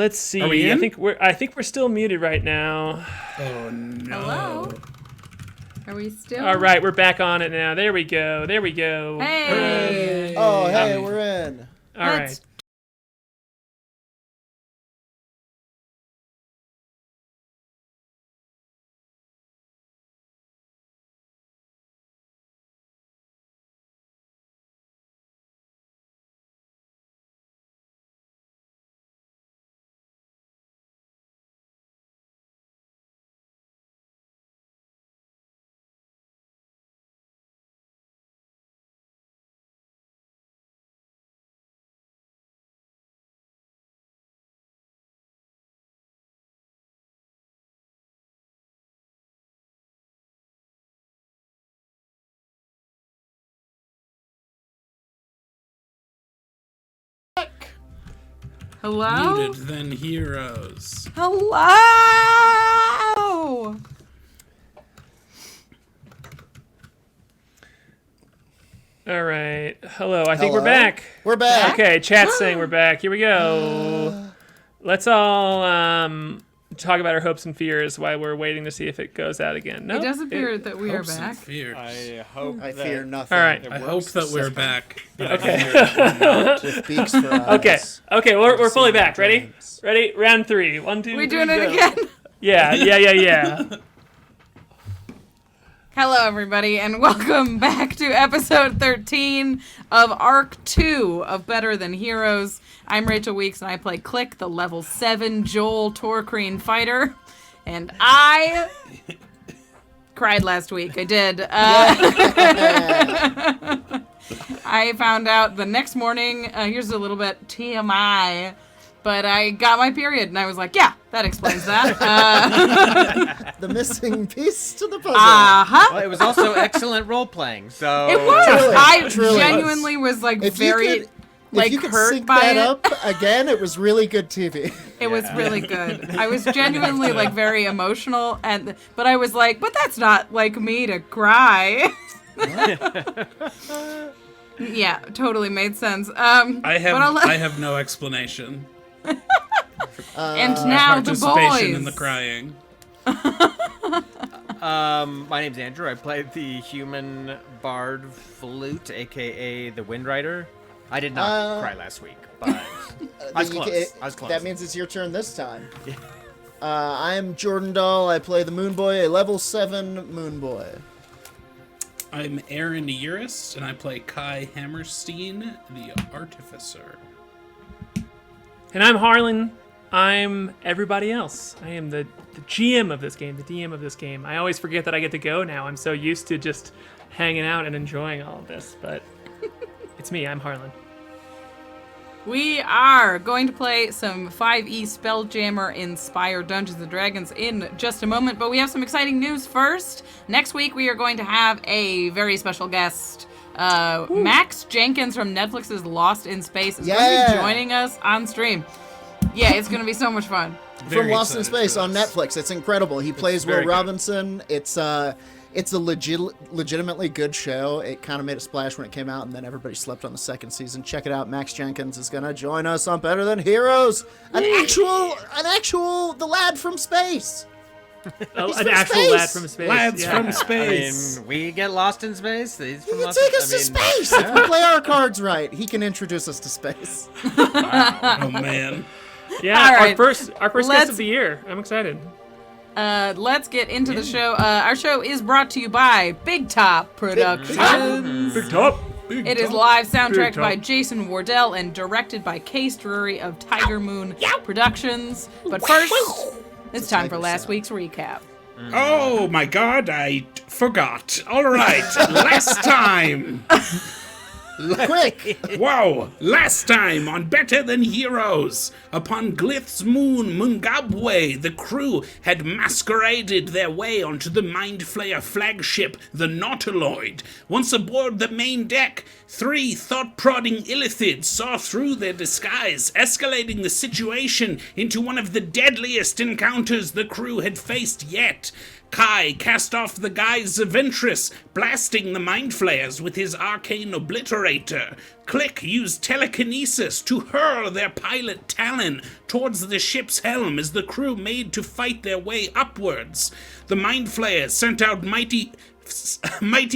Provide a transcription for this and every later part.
Let's see. Are we in? I think we're still muted right now. Oh no. Hello? Are we still? All right, we're back on it now. There we go. There we go. Hey. Oh, hey, we're in. All right. Hello? Muted Than Heroes. Hello! All right. Hello. I think we're back. We're back. Okay, chat's saying we're back. Here we go. Let's all talk about our hopes and fears while we're waiting to see if it goes out again. No, It does appear that we are Hopes and back. fears. I hope I that fear nothing. All right. I hope that we're back. Okay. It speaks for us. Okay. Okay. We're fully back. Ready? Ready? Round 3. 1, 2, We 3, doing go. it again? Yeah. Hello, everybody, and welcome back to episode 13 of Arc 2 of Better Than Heroes. I'm Rachel Weeks, and I play Klik, the level 7 Joel Tohr-Kreen fighter. And I cried last week. I did. I found out the next morning, here's a little bit TMI, but I got my period, and I was like, yeah, that explains that. The missing piece to the puzzle. Uh-huh. Well, it was also excellent role playing. So It was. Truly, I truly. genuinely was like If very you could hurt sync by that it. up again, it was really good TV. It was really good. I was genuinely like very emotional, but I was like, but that's not like me to cry. Yeah, totally made sense. I have no explanation. And My now the participation boys. in the crying. my name's Andrew. I played the human bard Flute, aka the Windrider. I did not cry last week, but I was close. I was close. That means it's your turn this time. I'm Jordan Dahl. I play the Moonboy, a level 7 Moonboy. I'm Aaron Urist, and I play K.A.I. Hammerstein, the Artificer. And I'm Harlan. I'm everybody else. I am the GM of this game, the DM of this game. I always forget that I get to go now. I'm so used to just hanging out and enjoying all of this, but it's me. I'm Harlan. We are going to play some 5e Spelljammer inspired Dungeons & Dragons in just a moment, but we have some exciting news first. Next week we are going to have a very special guest. Max Jenkins from Netflix's Lost in Space is going to be joining us on stream. Yeah, it's going to be so much fun. From Lost in Space on Netflix. It's incredible. He plays Will Robinson. It's a legitimately good show. It kind of made a splash when it came out, and then everybody slept on the second season. Check it out. Max Jenkins is going to join us on Better Than Heroes. An actual the lad from space. An actual lad from space. Lads from space. I mean, we get lost in space. He's from He can Lost take in- us to space if we play our cards right. He can introduce us to space. Oh man. Yeah, All right. our first guest of the year. I'm excited. Let's get into the show. Our show is brought to you by Big Top Productions. Big top. It is live soundtracked by Jason Wardell and directed by Case Drury of Tiger Moon Productions. But first, it's time for last week's recap. Oh my god, I forgot. Alright, last time. Quick! Wow, last time on Better Than Heroes, upon Glyph's moon Mungabwe, the crew had masqueraded their way onto the Mind Flayer flagship, the Nautiloid. Once aboard the main deck, 3 thought-prodding illithids saw through their disguise, escalating the situation into one of the deadliest encounters the crew had faced yet. K.A.I cast off the guise of Ventress, blasting the Mind Flayers with his Arcane Obliterator. Klik used telekinesis to hurl their pilot Talon towards the ship's helm as the crew made to fight their way upwards. The Mind Flayers sent out mighty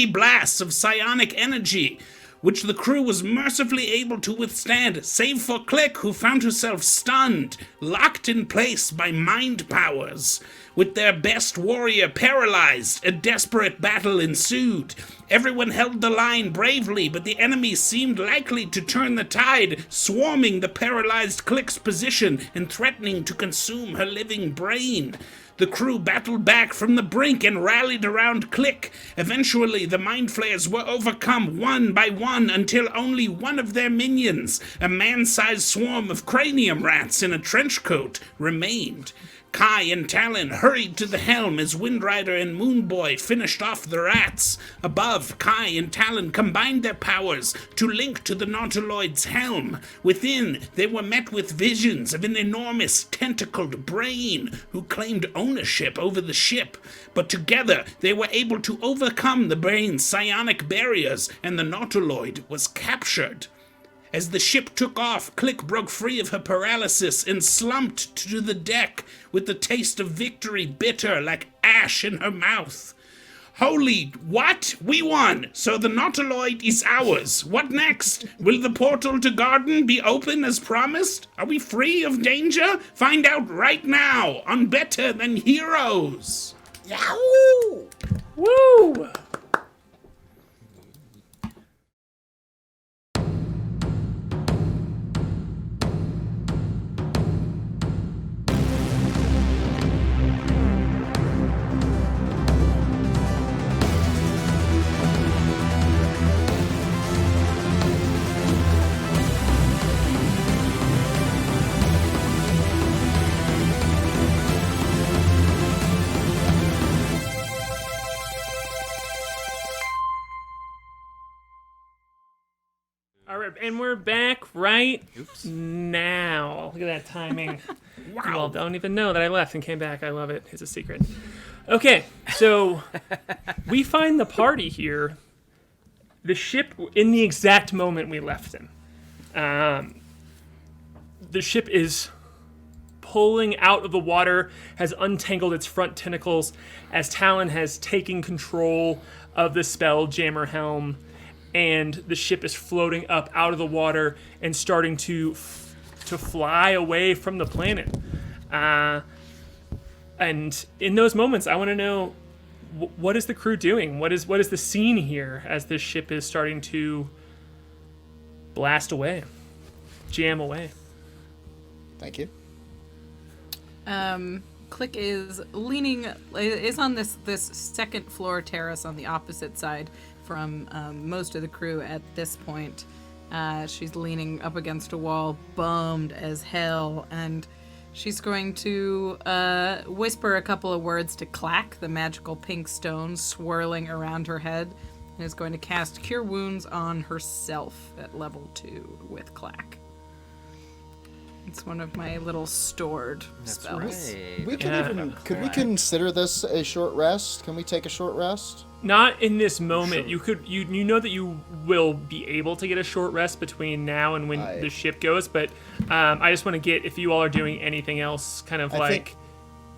blasts of psionic energy, which the crew was mercifully able to withstand, save for Klik, who found herself stunned, locked in place by mind powers. With their best warrior paralyzed, a desperate battle ensued. Everyone held the line bravely, but the enemy seemed likely to turn the tide, swarming the paralyzed Klik's position and threatening to consume her living brain. The crew battled back from the brink and rallied around Klik. Eventually, the Mind Flayers were overcome one by one until only one of their minions, a man-sized swarm of cranium rats in a trench coat, remained. K.A.I and Talon hurried to the helm as Windrider and Moonboy finished off the rats. Above, K.A.I and Talon combined their powers to link to the Nautiloid's helm. Within, they were met with visions of an enormous tentacled brain who claimed ownership over the ship. But together, they were able to overcome the brain's psionic barriers, and the Nautiloid was captured. As the ship took off, Klik broke free of her paralysis and slumped to the deck with the taste of victory bitter like ash in her mouth. Holy, what? We won! So the Nautiloid is ours. What next? Will the portal to Garden be open as promised? Are we free of danger? Find out right now on Better Than Heroes. Yahoo! Woo! All right, and we're back right now. Look at that timing. Wow. You all don't even know that I left and came back. I love it. It's a secret. Okay, so we find the party here, the ship, in the exact moment we left him. The ship is pulling out of the water, has untangled its front tentacles as Talon has taken control of the Spelljammer helm, and the ship is floating up out of the water and starting to fly away from the planet. And in those moments, I want to know, what is the crew doing? What is the scene here as this ship is starting to blast away, jam away? Thank you. Klik is on this second floor terrace on the opposite side from most of the crew at this point. She's leaning up against a wall, bummed as hell, and she's going to whisper a couple of words to Clack, the magical pink stone swirling around her head, and is going to cast Cure Wounds on herself at level 2 with Clack. It's one of my little stored spells. Right. We could we consider this a short rest? Can we take a short rest? Not in this moment. Sure. You know that you will be able to get a short rest between now and when the ship goes, but I just want to get, if you all are doing anything else, kind of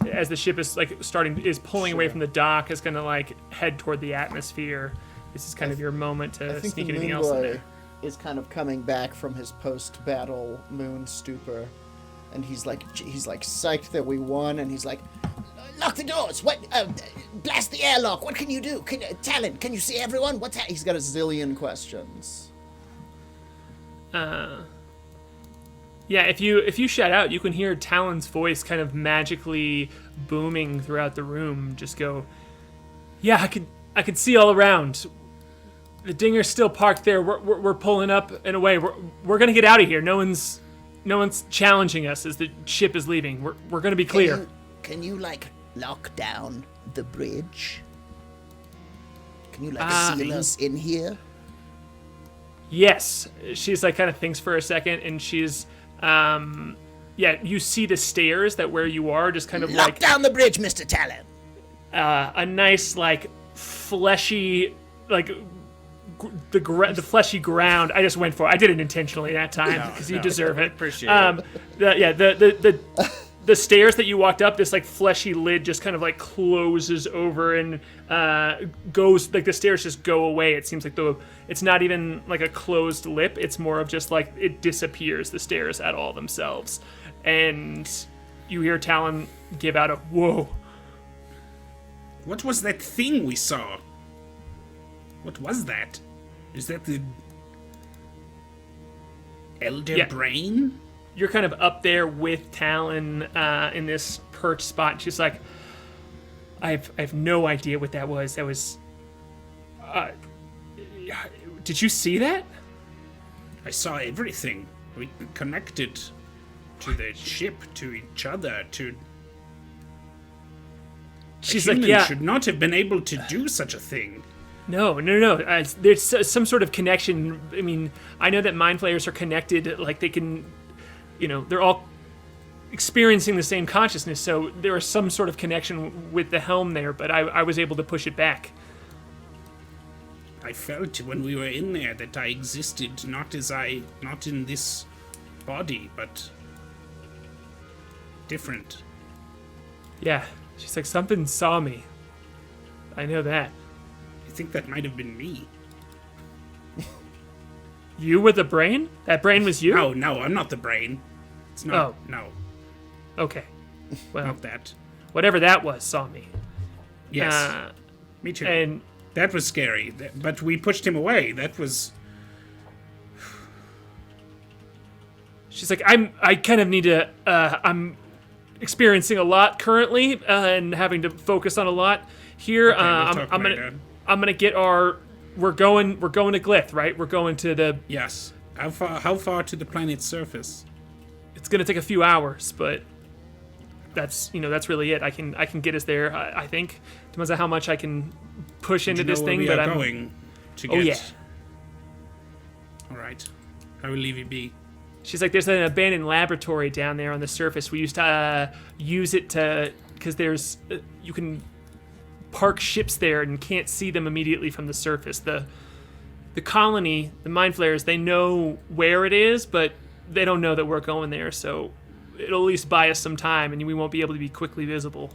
as the ship is pulling away from the dock, is gonna head toward the atmosphere. This is kind of your moment to sneak anything else in there. Is kind of coming back from his post-battle moon stupor, and he's psyched that we won, and he's like, lock the doors. What? Blast the airlock. What can you do? Talon, can you see everyone? He's got a zillion questions. Yeah, if you shout out, you can hear Talon's voice kind of magically booming throughout the room. Just go, yeah, I could see all around. The dinger's still parked there. We're pulling up and away. We're gonna get out of here. No one's challenging us as the ship is leaving. We're gonna be clear. Can you lock down the bridge? Can you seal us in here? Yes. She's kind of thinks for a second, and she's you see the stairs that where you are just kind of lock down the bridge, Mr. Talon. a nice like fleshy like the fleshy ground. I just went for it. I did it intentionally that time because you deserve it. Appreciate it. The stairs that you walked up, this like fleshy lid just kind of like closes over and goes, like the stairs just go away. It seems like it's not even like a closed lip. It's more of just like it disappears, the stairs at all themselves. And you hear Talon give out a whoa. What was that thing we saw? What was that? Is that the Elder Brain? You're kind of up there with Talon in this perch spot. And she's like, I have no idea what that was. That was... did you see that? I saw everything. We connected to the ship, to each other, to... She's a like, human yeah. should not have been able to do such a thing. No. There's some sort of connection. I mean, I know that mind flayers are connected. Like they can... they're all experiencing the same consciousness, so there is some sort of connection with the helm there, but I was able to push it back. I felt when we were in there that I existed not in this body, but different. Yeah, she's like, something saw me. I know that. I think that might have been me. You with the brain? That brain was you? No, I'm not the brain. It's not. Oh. No, Okay. Well, not that. whatever that was saw me. Yes, me too. And That was scary, but we pushed him away. That was... she's like, I kind of need to, I'm experiencing a lot currently and having to focus on a lot here. Okay, we'll talk later. I'm gonna get we're going to Glyph, right? We're going to the... Yes. How far to the planet's surface? It's gonna take a few hours, but that's really it. I can get us there. I think depends on how much I can push into this thing. But I'm going to get. Oh yeah. All right. I will leave you be. She's like, there's an abandoned laboratory down there on the surface. We used to use it because there's you can park ships there and can't see them immediately from the surface. The colony, the mind flayers, they know where it is, but they don't know that we're going there. So it'll at least buy us some time, and we won't be able to be quickly visible.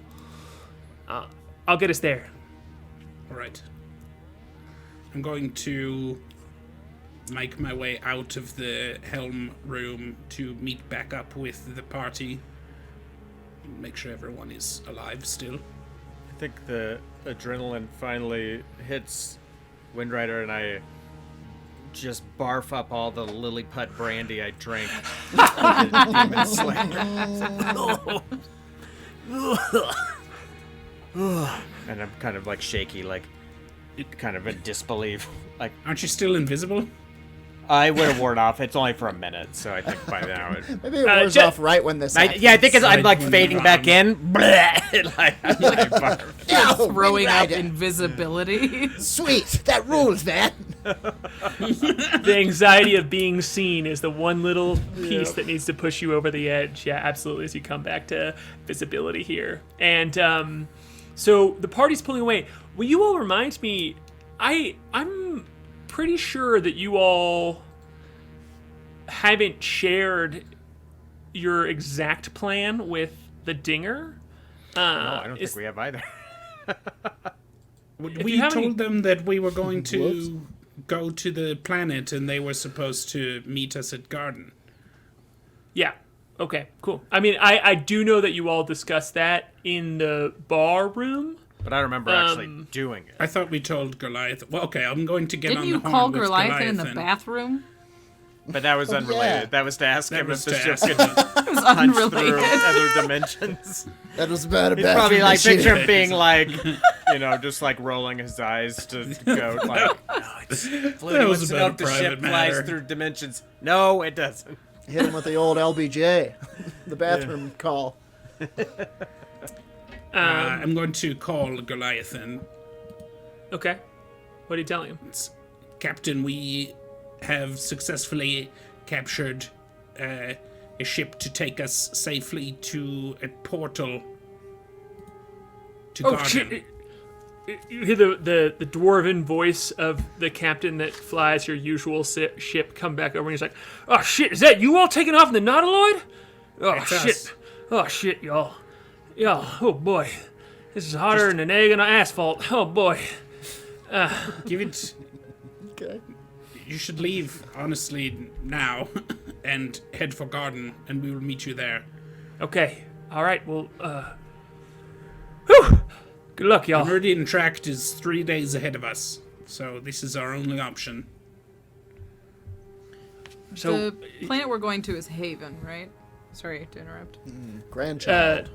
I'll get us there. All right. I'm going to make my way out of the helm room to meet back up with the party. Make sure everyone is alive still. I think the adrenaline finally hits Windrider, and I just barf up all the lily put brandy I drank. Demon Slayer. And I'm kind of like shaky, like kind of in disbelief. Like, aren't you still invisible? I would have worn off. It's only for a minute, so I think by now it... Maybe it wears off right when this happens. I think I'm like fading back in. Like, throwing up invisibility. Sweet, that rules, that. The anxiety of being seen is the one little piece that needs to push you over the edge. Yeah, absolutely, as you come back to visibility here. And so the party's pulling away. Will you all remind me, I'm pretty sure that you all haven't shared your exact plan with the Dinger. No, I don't think we have either. We told them that we were going to go to the planet and they were supposed to meet us at Garden. Yeah. Okay, cool. I mean, I do know that you all discussed that in the bar room. But I remember actually doing it. I thought we told Goliath. Well, okay, I'm going to get Didn't on you the horn call with Goliath in the Goliath. bathroom? But that was unrelated. yeah. That was to ask That him was if the to ship ask could him. punch It was through unrelated. other dimensions. That was about a He's bad probably like condition. picture him being like, just like rolling his eyes to go like, no, it's Flute That was wants to about know a if the private ship flies matter. through dimensions. No, it doesn't. Hit him with the old LBJ, the bathroom call. I'm going to call Goliath and Okay. What are you telling him? Captain, we have successfully captured a ship to take us safely to a portal to Oh Garden. shit! You hear the dwarven voice of the captain that flies your usual ship come back over, and he's like, "Oh shit! Is that you all taking off in the Nautiloid? Oh It's shit! us. Oh shit, y'all! Oh boy, this is hotter than an egg on asphalt. Oh boy." Give it. Okay. You should leave, honestly, now, and head for Garden, and we will meet you there. Okay. All right. Well. Whew. Good luck, The y'all. Meridian Tract is 3 days ahead of us, so this is our only option. So. The planet we're going to is Haven, right? Sorry to interrupt. Grandchild.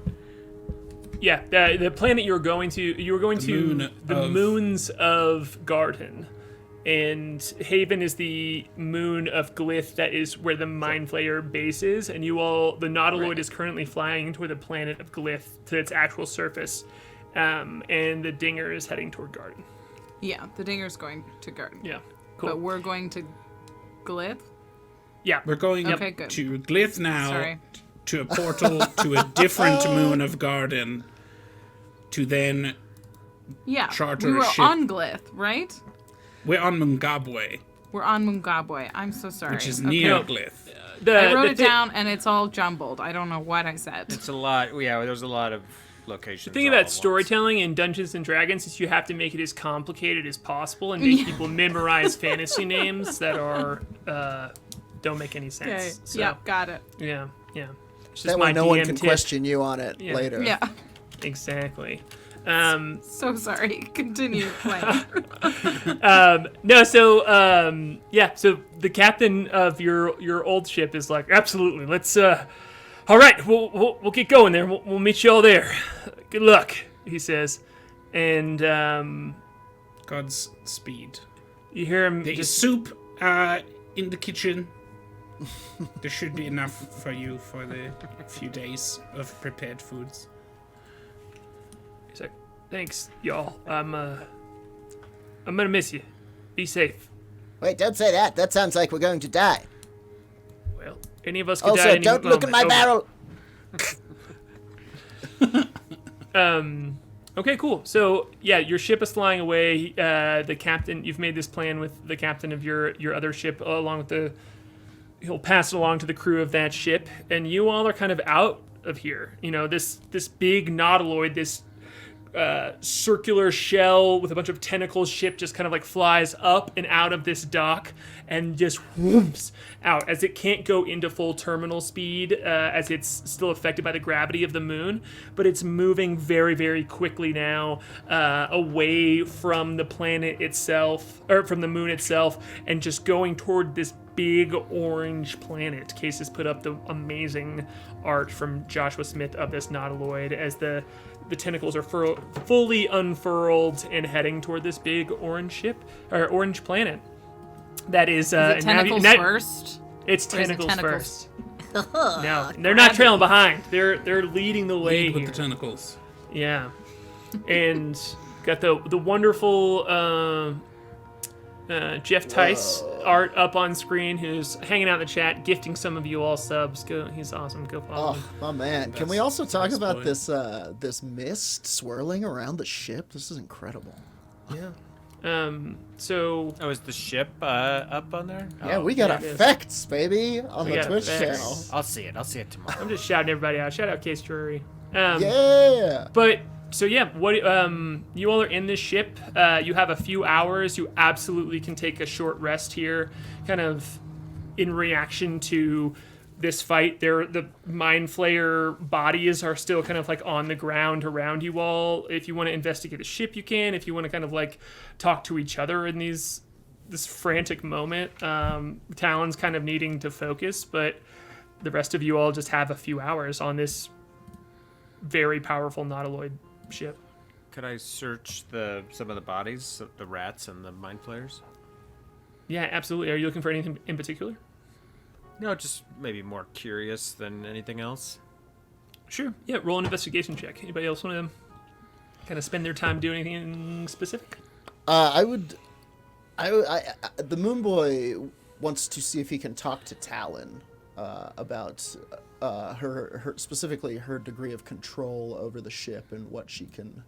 Yeah, the planet you were going to, the moons of Garden, and Haven is the moon of Glyph. That is where the Mind Flayer base is, and the Nautiloid is currently flying toward the planet of Glyph to its actual surface, and the Dinger is heading toward Garden. Yeah, the Dinger's going to Garden. Yeah, cool. But we're going to Glyph? Yeah, We're going Okay, good. to Glyph now, Sorry. to a portal to a different moon of Garden, to then... Yeah, Charter we were a ship. on Glyph, right? We're on Mungabwe, We're on Mungabwe. I'm so sorry. which is Okay. near Glyph. I wrote it down, and it's all jumbled. I don't know what I said. It's a lot. Yeah, there's a lot of locations. The thing all at about once. storytelling in Dungeons and Dragons is you have to make it as complicated as possible and make people memorize fantasy names that are don't make any sense. Okay, So, yeah, got it. yeah. It's just That my way no one DM can tip. question you on it Yeah. later. Yeah, Exactly. so sorry. Continue playing. No, so so the captain of your old ship is like, absolutely, let's all right, we'll get going there. We'll meet you all there. Good luck, he says, and God's speed. you hear him There is just soup in the kitchen. There should be enough for you for the few days of prepared foods. he's like, thanks, y'all. I'm gonna miss you. Be safe. Wait, don't say that. That sounds like we're going to die. Well, any of us could die Also, any don't look at my moment. barrel. Okay, cool. So yeah, your ship is flying away. The captain, you've made this plan with the captain of your other ship, along with he'll pass it along to the crew of that ship, and you all are kind of out of here. You know, this big Nautiloid, this circular shell with a bunch of tentacles ship just kind of like flies up and out of this dock and just whoops out as it can't go into full terminal speed as it's still affected by the gravity of the moon, but it's moving very, very quickly now away from the planet itself, or from the moon itself, and just going toward this big orange planet. Case has put up the amazing art from Joshua Smith of this Nautiloid as the tentacles are fully unfurled and heading toward this big orange ship, or orange planet. That is, Is it tentacles first? It's Or is it tentacles tentacles? first. No, they're not trailing behind. They're leading the way Lead with here. the tentacles. Yeah, and got the wonderful Jeff Tice art up on screen, who's hanging out in the chat, gifting some of you all subs. He's awesome. Go follow him. Oh, my man. Can we Best- also talk best about boy. this mist swirling around the ship? This is incredible. Yeah. So Oh, is the ship up on there? Yeah, Oh, we got yeah, it is. effects, baby, on We the got Twitch effects. channel. I'll see it. I'll see it tomorrow. I'm just shouting everybody out. Shout out Case Drury. Yeah. But so yeah, what you all are in this ship. You have a few hours. You absolutely can take a short rest here, kind of in reaction to this fight. The Mind Flayer bodies are still kind of like on the ground around you all. If you want to investigate the ship, you can. If you want to kind of like talk to each other in this frantic moment, Talon's kind of needing to focus, but the rest of you all just have a few hours on this very powerful Nautiloid ship. Could I search some of the bodies, the rats and the mind flayers? Yeah, absolutely. Are you looking for anything in particular? No, just maybe more curious than anything else. Sure. Yeah, roll an investigation check. Anybody else want to kind of spend their time doing anything specific? The Moonboy wants to see if he can talk to Talon about her specifically her degree of control over the ship and what she can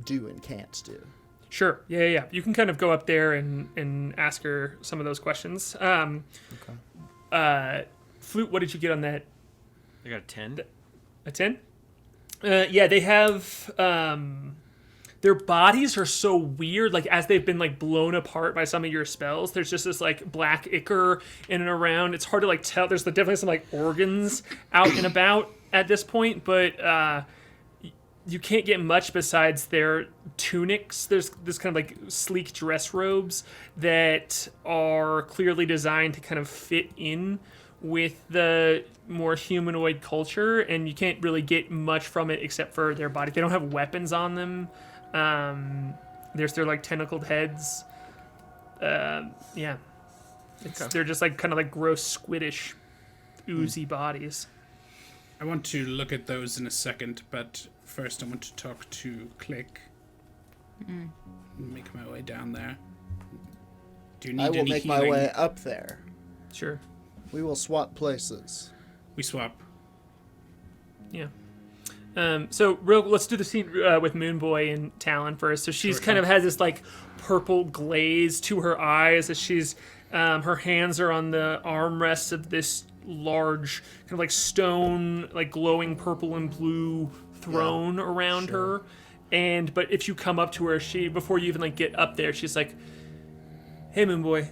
do and can't do. Sure. Yeah. You can kind of go up there and ask her some of those questions. Flute, what did you get on that? I got a 10. A 10? Yeah, they have... their bodies are so weird, like, as they've been, like, blown apart by some of your spells. There's just this, like, black ichor in and around. It's hard to, like, tell. There's definitely some, like, organs out and about at this point, but you can't get much besides their tunics. There's this kind of, like, sleek dress robes that are clearly designed to kind of fit in with the more humanoid culture, and you can't really get much from it except for their body. They don't have weapons on them. There's their like tentacled heads. Yeah, they're just like kind of like gross squiddish, oozy bodies. I want to look at those in a second, but first I want to talk to Klik. Make my way down there. Do you need I will any make my healing? way up there. Sure. We will swap places. We swap. Yeah. So let's do the scene with Moonboy and Talon first. So she's kind of has this like purple glaze to her eyes as she's her hands are on the armrests of this large kind of like stone, like glowing purple and blue throne around her. But if you come up to her, before you even like get up there, she's like, "Hey Moonboy,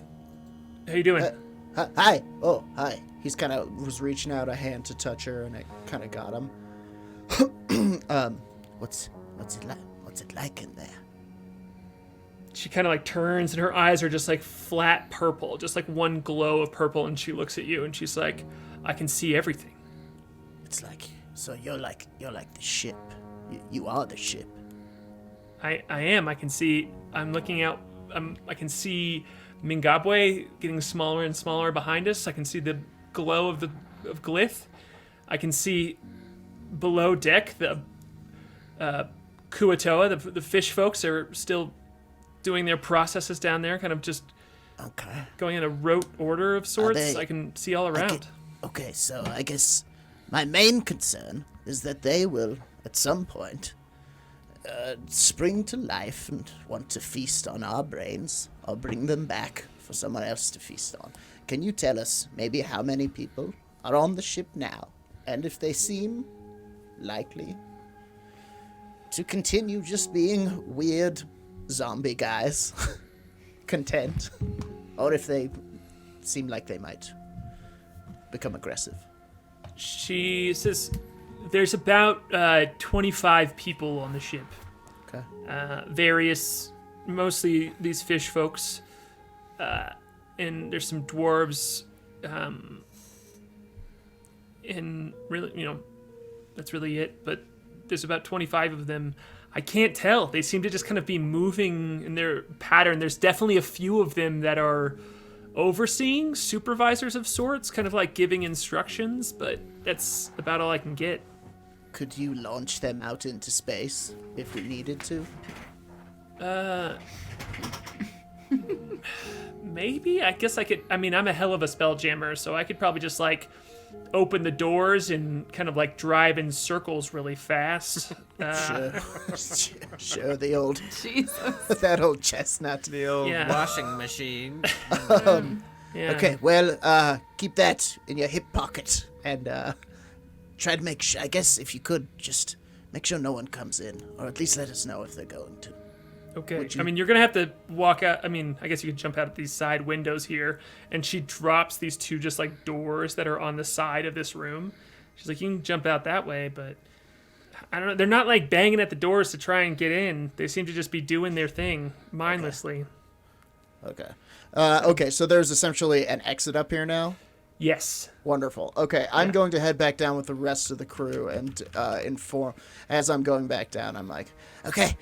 how you doing?" Hi. Oh, hi. He's kind of was reaching out a hand to touch her, and it kind of got him. What's it like? What's it like in there? She kind of like turns, and her eyes are just like flat purple, just like one glow of purple. And she looks at you, and she's like, "I can see everything." It's like, so you're like the ship. You are the ship. I am. I can see. I'm looking out. I can see Mingabwe getting smaller and smaller behind us. I can see the glow of Glyph. I can see below deck the Kuatoa, the fish folks are still doing their processes down there, kind of just going in a rote order of sorts. I can see all around. Okay, so I guess my main concern is that they will, at some point, spring to life and want to feast on our brains. I'll bring them back for someone else to feast on. Can you tell us maybe how many people are on the ship now, and if they seem likely to continue just being weird zombie guys, content, or if they seem like they might become aggressive? She says there's about 25 people on the ship. Okay. Various, mostly these fish folks, and there's some dwarves, and really, that's really it. But there's about 25 of them. I can't tell. They seem to just kind of be moving in their pattern. There's definitely a few of them that are overseeing, supervisors of sorts, kind of like giving instructions, but that's about all I can get. Could you launch them out into space if we needed to? Maybe. I guess I could. I mean, I'm a hell of a spelljammer, so I could probably just like open the doors and kind of like drive in circles really fast. Sure, the old Jesus. that old chestnut. The old Yeah. washing machine. Yeah. Okay, well, keep that in your hip pocket and try to make sure. I guess if you could, just make sure no one comes in, or at least let us know if they're going to. Okay. I mean, you're gonna have to walk out. I mean, I guess you could jump out of these side windows here. And she drops these two just like doors that are on the side of this room. She's like, you can jump out that way, but I don't know. They're not like banging at the doors to try and get in. They seem to just be doing their thing mindlessly. Okay. Okay, so there's essentially an exit up here now. Yes. Wonderful. Okay, I'm going to head back down with the rest of the crew and inform. As I'm going back down, I'm like, okay,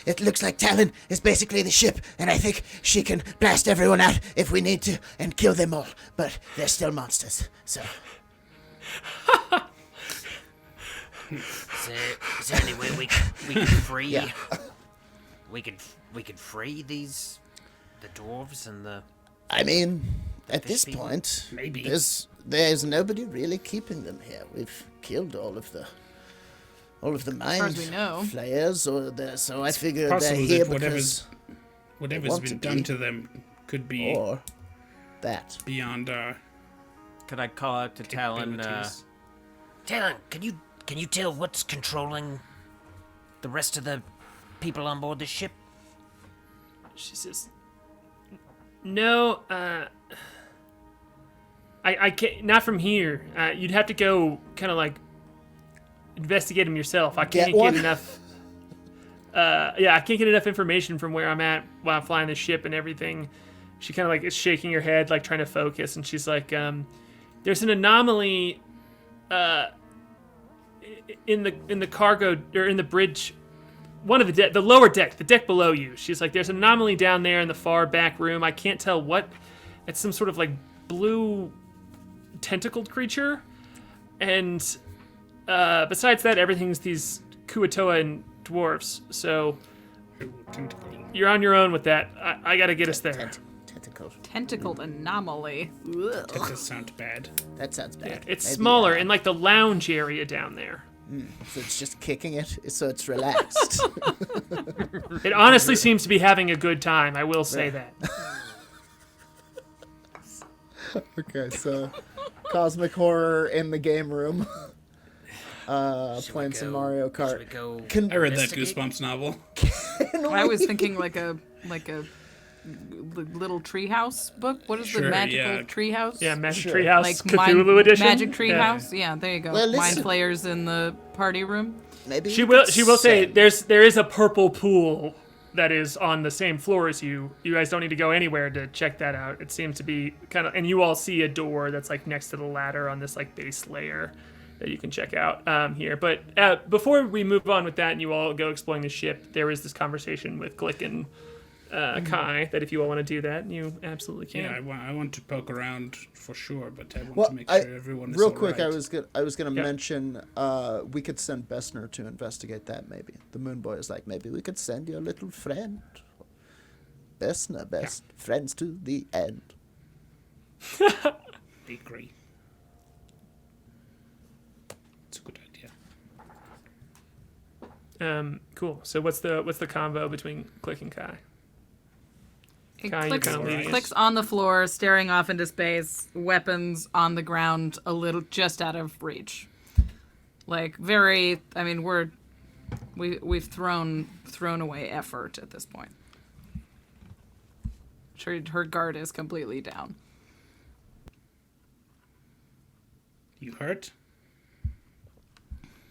it looks like Talon is basically the ship, and I think she can blast everyone out if we need to and kill them all. But they're still monsters, so. Is there any way we could free? Yeah. We could free the dwarves and the. I mean, at Fish this people? point, Maybe. there's nobody really keeping them here. We've killed all of the all of the far as mind we know. flayers, so I figured they're Possible here that because whatever's want been to done be. to them could be or that. beyond our Could I call out to Talon? abilities. Talon, can you tell what's controlling the rest of the people on board the ship? She says, "No, I can't. Not from here. You'd have to go, kind of like investigate them yourself. I can't Get one? get enough. Yeah, I can't get enough information from where I'm at while I'm flying the ship and everything." She kind of like is shaking her head, like trying to focus, and she's like, "There's an anomaly in the cargo or in the bridge." One of the lower deck, the deck below you. She's like, there's an anomaly down there in the far back room. I can't tell what. It's some sort of like blue tentacled creature. And besides that, everything's these Kuatoa and dwarves. So you're on your own with that. I gotta get us there. Tentacles. Tentacled anomaly. Ugh. That does sound bad. That sounds bad. Yeah, it's Maybe, smaller in like the lounge area down there. So it's just kicking it, so it's relaxed. It honestly seems to be having a good time. I will say that. Okay, so cosmic horror in the game room. Playing some Mario Should we Kart. go? I read that investigate? Goosebumps novel. I was thinking like a little treehouse book. What is Sure, the magical yeah. treehouse? Yeah, Magic Sure. Treehouse Like Cthulhu edition. Magic Yeah. Treehouse. Yeah, there you go. Well, Mind listen. flayers in the party room. Maybe She you will. could She will say send- there is a purple pool that is on the same floor as you. You guys don't need to go anywhere to check that out. It seems to be kind of, and you all see a door that's like next to the ladder on this like base layer that you can check out here. But before we move on with that, and you all go exploring the ship, there is this conversation with Klik and K.A.I that if you all want to do that, you absolutely can. Yeah, I want to poke around for sure, but I want Well, to make sure everyone is real all quick, right. I was gonna Yeah. mention we could send Bessner to investigate that. Maybe the Moonboy is like, maybe we could send your little friend, Bessner, best friends to the end. Agree. It's a good idea. Cool. So what's the combo between Klik and K.A.I? It K.A.I, you're kind of leading us. clicks on the floor, staring off into space, weapons on the ground, a little just out of reach. Like very, I mean, we've thrown away effort at this point. Her guard is completely down. You hurt?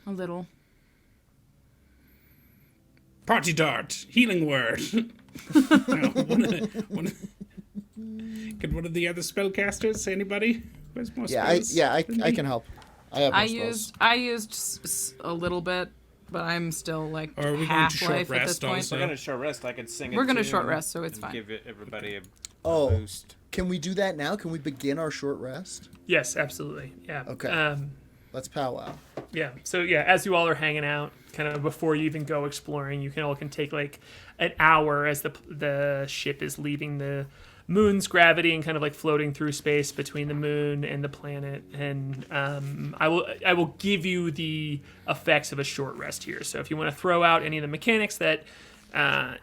A little. Party dart, healing word. No, can one of the other spellcasters? Anybody? Who has more spells? I than I me? can help. I have more I used a little bit, but I'm still like Or are we going to half short life at this rest point. also? We're gonna short rest. I could sing it. We're gonna too short rest, so it's and fine. Give everybody a Oh, boost. can we do that now? Can we begin our short rest? Yes, absolutely. Yeah. Okay. Let's powwow. Yeah. So yeah, as you all are hanging out, kind of before you even go exploring, you can take like an hour as the ship is leaving the moon's gravity and kind of like floating through space between the moon and the planet. And I will give you the effects of a short rest here. So if you want to throw out any of the mechanics that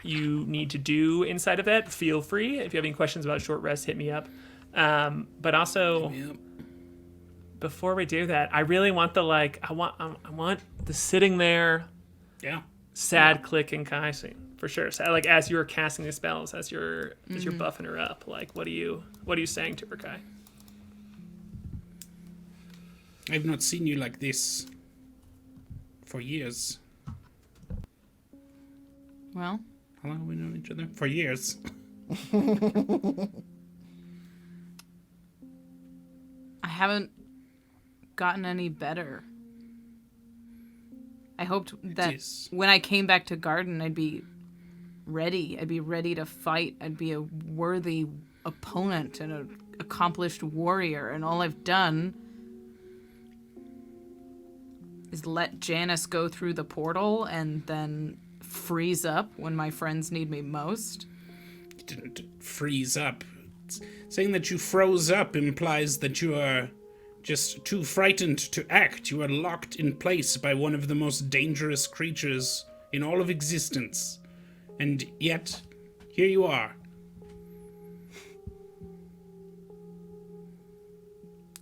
you need to do inside of that, feel free. If you have any questions about short rest, hit me up. But also, Yep. before we do that, I really want I want the sitting there, Yeah. sad Klik and K.A.I scene for sure. So, like as you're casting the spells, as you're buffing her up, like what are you saying to her, K.A.I? I've not seen you like this for years. Well, How long have we known each other? For years. I haven't gotten any better. I hoped that is. when I came back to Garden, I'd be ready. I'd be ready to fight. I'd be a worthy opponent and an accomplished warrior. And all I've done is let Janice go through the portal and then freeze up when my friends need me most. You didn't freeze up. Saying that you froze up implies that you are just too frightened to act. You are locked in place by one of the most dangerous creatures in all of existence. And yet, here you are.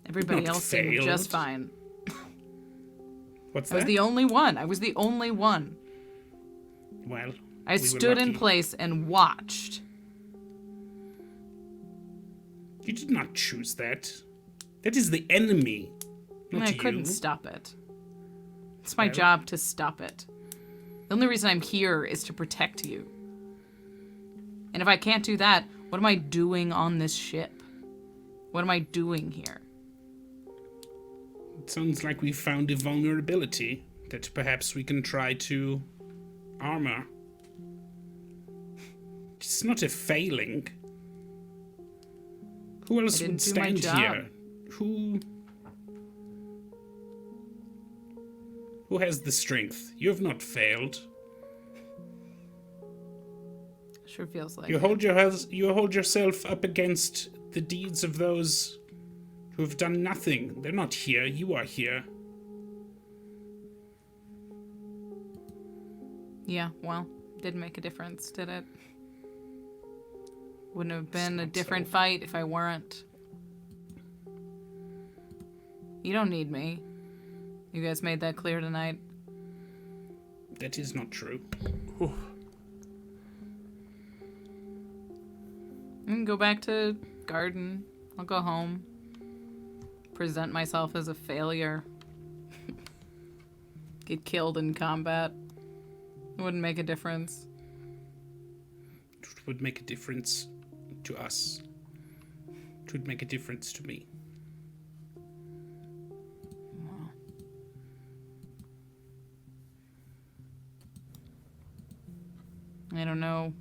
Everybody Not else seemed failed. just fine. What's I was that? the only one. I was the only one. Well, I we were stood in lucky. place and watched. You did not choose that. That is the enemy, not And I you. couldn't stop it. It's my Well- job to stop it. The only reason I'm here is to protect you. And if I can't do that, what am I doing on this ship? What am I doing here? It sounds like we found a vulnerability that perhaps we can try to armor. It's not a failing. Who else I would didn't do my stand job. here? Who has the strength? You have not failed. Sure feels like You it. hold yourself up against the deeds of those who have done nothing. They're not here. You are here. Yeah, well, didn't make a difference, did it? Wouldn't have been a not different so. fight if I weren't. You don't need me. You guys made that clear tonight. That is not true. I can go back to garden. I'll go home. Present myself as a failure. Get killed in combat. It wouldn't make a difference. It would make a difference to us. It would make a difference to me. I don't know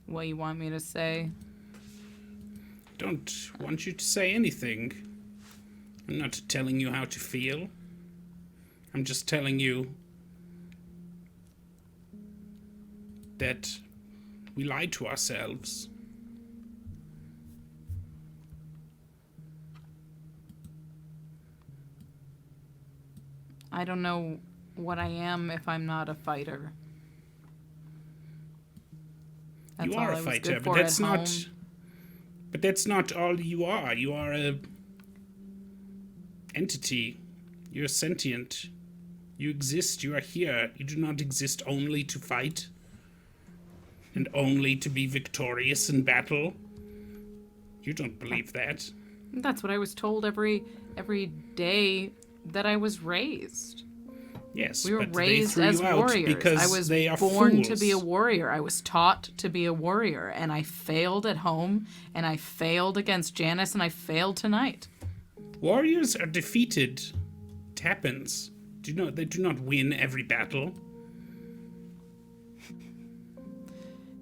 what you want me to say. Don't want you to say anything. I'm not telling you how to feel. I'm just telling you that we lie to ourselves. I don't know what I am if I'm not a fighter. That's You all are I a was fighter, good but for that's at not. home. But that's not all you are. You are a entity. You're sentient. You exist. You are here. You do not exist only to fight and only to be victorious in battle. You don't believe that. That's what I was told every day that I was raised. Yes, We were but they raised threw as you out warriors. because I was they are born to fools. be a warrior. I was taught to be a warrior, and I failed at home, and I failed against Janice, and I failed tonight. Warriors are defeated. It happens. They do not win every battle.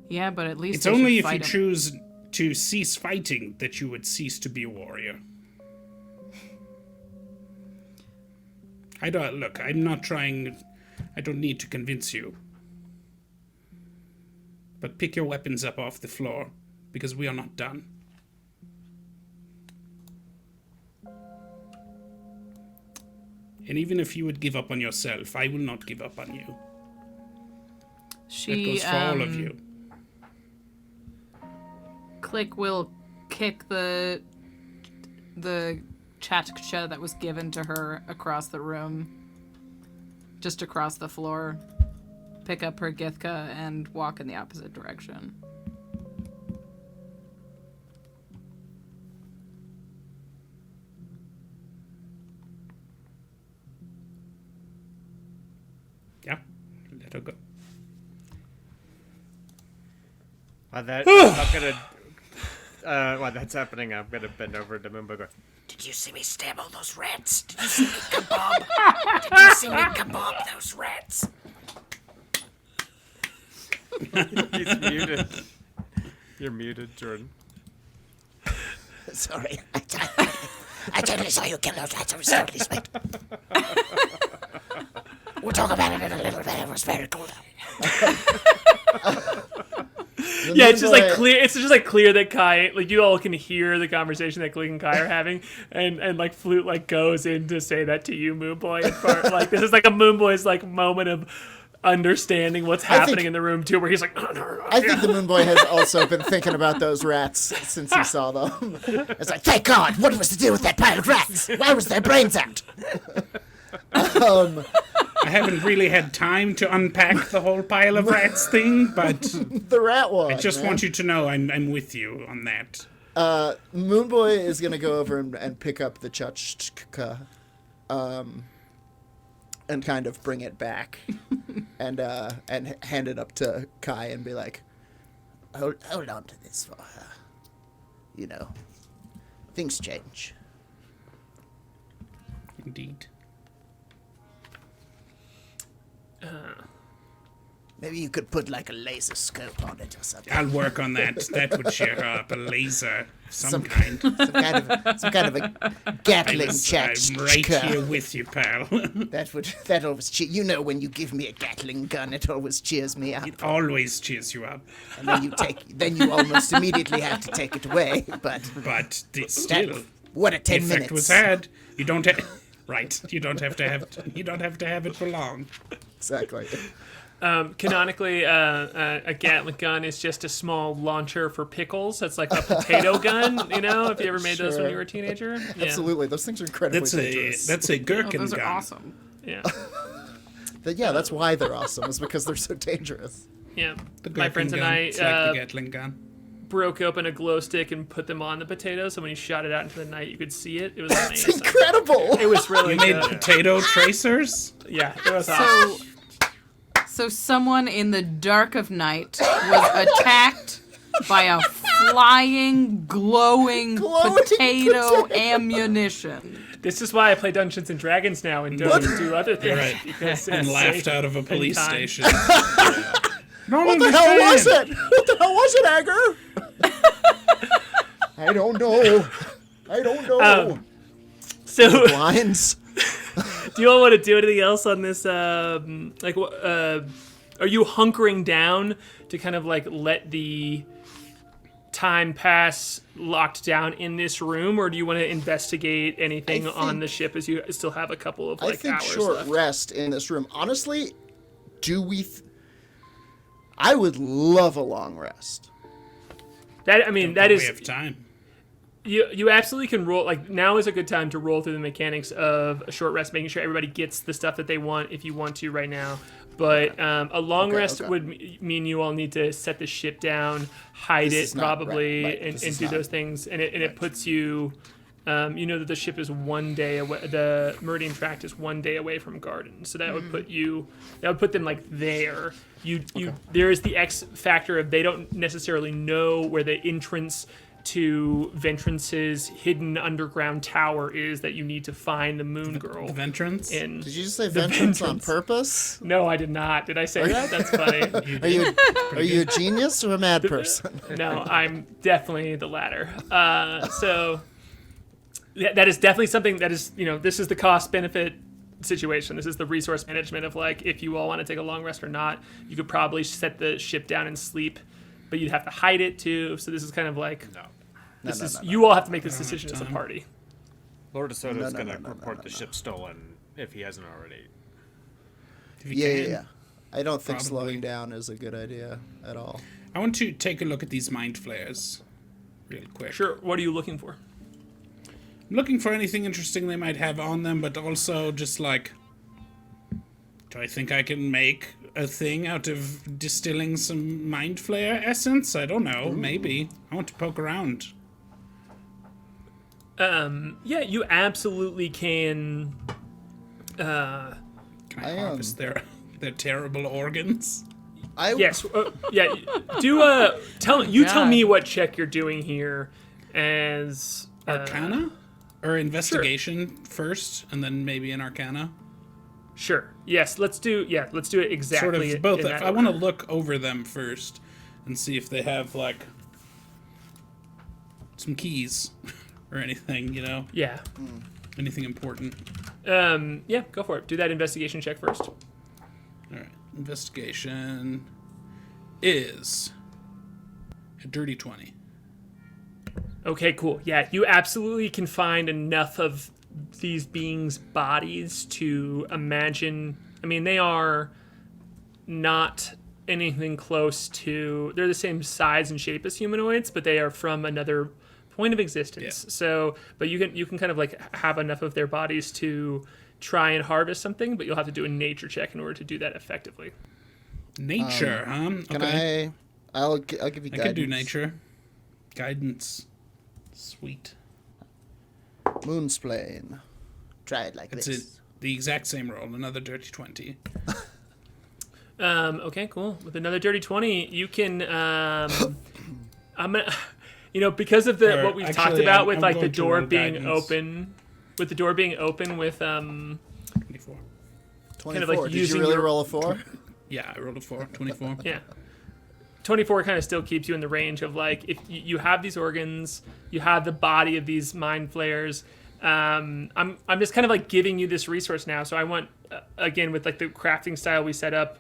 Yeah, but at least It's they should only if you fight 'em. choose to cease fighting that you would cease to be a warrior. I don't look. I'm not trying. I don't need to convince you. But pick your weapons up off the floor, because we are not done. And even if you would give up on yourself, I will not give up on you. That She, goes for all of you. Klik will kick the chatkcha that was given to her across the room, just across the floor, pick up her githka, and walk in the opposite direction. Yeah, let her go. While that, I'm gonna. While that's happening, I'm gonna bend over to Moonboy. Go, Did you see me stab all those rats? Did you see me kebab? Did you see me kebab those rats? He's muted. You're muted, Jordan. Sorry, I totally saw you kill those rats. I was totally sweet. We'll talk about it in a little bit. It was very cool. Yeah, it's just like Moonboy- clear. It's just like clear that Kai, like you all can hear the conversation that Klik and Kai are having, and like Flute like goes in to say that to you, Moonboy. And like this is like a Moonboy's like moment of understanding what's happening in the room too, where he's like, I think the Moonboy has also been thinking about those rats since he saw them. It's like, thank God, what was to do with that pile of rats? Why was their brains out? I haven't really had time to unpack the whole pile of rats thing, but The rat one. I just want you to know I'm with you on that. Moonboy is gonna go over and pick up the chachka, and kind of bring it back, and hand it up to Kai and be like, hold on to this for her. You know, things change. Indeed. Maybe you could put like a laser scope on it or something. I'll work on that. That would cheer her up. A laser of some kind. Some kind of a Gatling I'm right here with you, pal. That always cheer. You know, when you give me a Gatling gun, it always cheers me up. It always cheers you up. And then you almost immediately have to take it away. But Still, what a the 10 effect minutes. was had. You don't have. Right. You don't have to have it for long. Exactly. canonically, a Gatling gun is just a small launcher for pickles. It's like a potato gun, you know, if you ever made those when you were a teenager. Yeah. Absolutely. Those things are incredibly dangerous. That's a gherkin Those gun. are awesome. Yeah. Yeah, that's why they're awesome, is because they're so dangerous. Yeah. The My gherkin friends and gun. I It's like the Gatling gun. broke open a glow stick and put them on the potatoes, so when you shot it out into the night, you could see it. It was It's amazing. incredible. It was really You made good. potato tracers? Yeah, it was awesome. So someone in the dark of night was attacked by a flying, glowing potato ammunition. This is why I play Dungeons and Dragons now and don't do other things. Right. Because And it's laughed safe out of a police time. station. What the hell was it? What the hell was it, Agger? I don't know. I don't know. So, Blinds. do you all want to do anything else on this? Are you hunkering down to kind of like let the time pass locked down in this room, or do you want to investigate anything on the ship as you still have a couple of I like think hours short left? rest in this room. Honestly, I would love a long rest. That I mean, that We is have time. you absolutely can roll. Like now is a good time to roll through the mechanics of a short rest, making sure everybody gets the stuff that they want if you want to right now. But a long rest would mean you all need to set the ship down, hide This it is not- probably, right. and This is do not- those things. And it puts you, you know that the ship is 1 day away. The Meridian Tract is 1 day away from Garden, so that would put you. That would put them like there. There is the X factor of they don't necessarily know where the entrance to Ventrance's hidden underground tower is that you need to find the Moon Girl. The Ventrance? in. Did you just say The vengeance on vengeance. purpose? No, I did not. Did I say that? That's funny. Are you a genius or a mad person? No, I'm definitely the latter. So that is definitely something that is, this is the cost benefit situation. This is the resource management of like, if you all want to take a long rest or not, you could probably set the ship down and sleep, but you'd have to hide it too. So this is kind of like, you all have to make this decision as a party. Lord Asoto's gonna report the ship stolen if he hasn't already. Yeah. I don't think Probably. slowing down is a good idea at all. I want to take a look at these mind flayers real quick. Sure. What are you looking for? I'm looking for anything interesting they might have on them, but also just like, do I think I can make a thing out of distilling some mind flayer essence? I don't know. Maybe. I want to poke around. Yeah, you absolutely can. Can I harvest their terrible organs? Yes. Yeah. Tell God. me what check you're doing here, as Arcana? Or investigation first, and then maybe an Arcana? Sure. Yes. Let's do it exactly. Sort of both. in that I want to order. look over them first and see if they have, like, some keys or anything, Yeah. Anything important. Yeah. Go for it. Do that investigation check first. All right. Investigation is A dirty 20. Okay, cool. Yeah, you absolutely can find enough of these beings' bodies to imagine. I mean, they are not anything close to. They're the same size and shape as humanoids, but they are from another point of existence. Yeah. So, but you can kind of like have enough of their bodies to try and harvest something, but you'll have to do a nature check in order to do that effectively. Nature, huh? Can Okay. I'll give you guidance. I could do nature. Guidance. Sweet. Moonsplain. Try it like It's this. the exact same roll. Another dirty 20. Okay, cool. With another dirty 20, you can. I'm gonna, because of the Or what we've talked actually, about I'm- with I'm like the going to door roll being guidance. open, with the door being open with 24. 24. like Did using you really your- roll a 4? Yeah, I rolled a 4. 24. Yeah. 24 kind of still keeps you in the range of like if you have these organs, you have the body of these mind flayers. I'm just kind of like giving you this resource now. So I want again with like the crafting style we set up.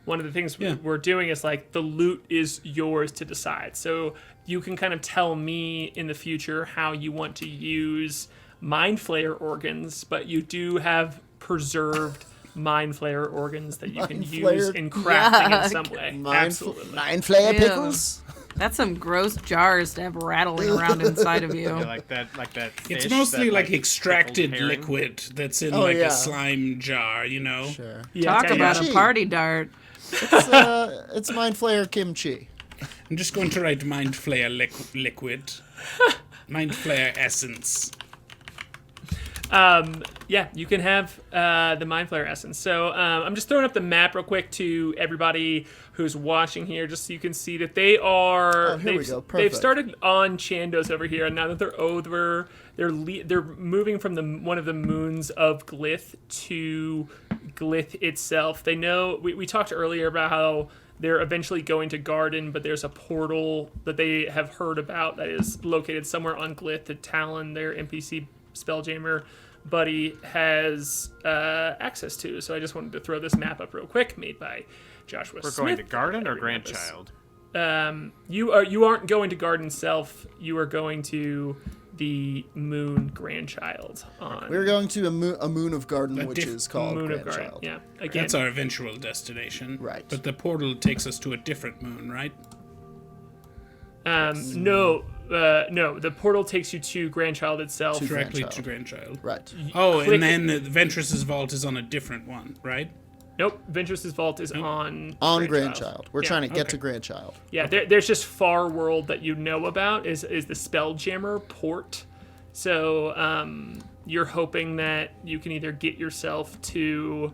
One of the things Yeah. we're doing is like the loot is yours to decide. So you can kind of tell me in the future how you want to use mind flayer organs, but you do have preserved mind flayer organs that you can Mind use flayer- in crafting in Yuck. some way. Mind Absolutely. flayer Ew. pickles? That's some gross jars to have rattling around inside of you. Yeah, like that fish It's mostly that, like extracted pickled herring. liquid that's in Oh, like yeah. a slime jar, you know? Sure. Yeah, Talk yeah, about yeah. a party dart. It's mind flayer kimchi. I'm just going to write Mind Flayer liquid. Mind Flayer essence. Yeah, you can have the Mind Flayer essence. So I'm just throwing up the map real quick to everybody who's watching here, just so you can see that they are. Oh, here we they've, go. They've Perfect. started on Chandos over here, and now that they're over, they're moving from one of the moons of Glith to Glith itself. They know we talked earlier about how they're eventually going to Garden, but there's a portal that they have heard about that is located somewhere on Glith that Talon, their NPC Spelljammer buddy, has access to. So I just wanted to throw this map up real quick, made by Joshua We're Smith. going to Garden or Everyone knows. Grandchild? You aren't going to Garden Self. You are going to the Moon Grandchild on We're going to a moon of garden, which diff- is called Moon of Grandchild. Garden. Yeah, again. That's our eventual destination. Right. But the portal takes us to a different moon, right? No, the portal takes you to Grandchild itself. Directly Grandchild. to Grandchild. Right. Oh, Click- and then Ventress's vault is on a different one, right? Nope, Ventress's Vault is on On Grandchild. We're Yeah. trying to get Okay. to Grandchild. Yeah, there's just Far World that you know about is the Spelljammer port. So you're hoping that you can either get yourself to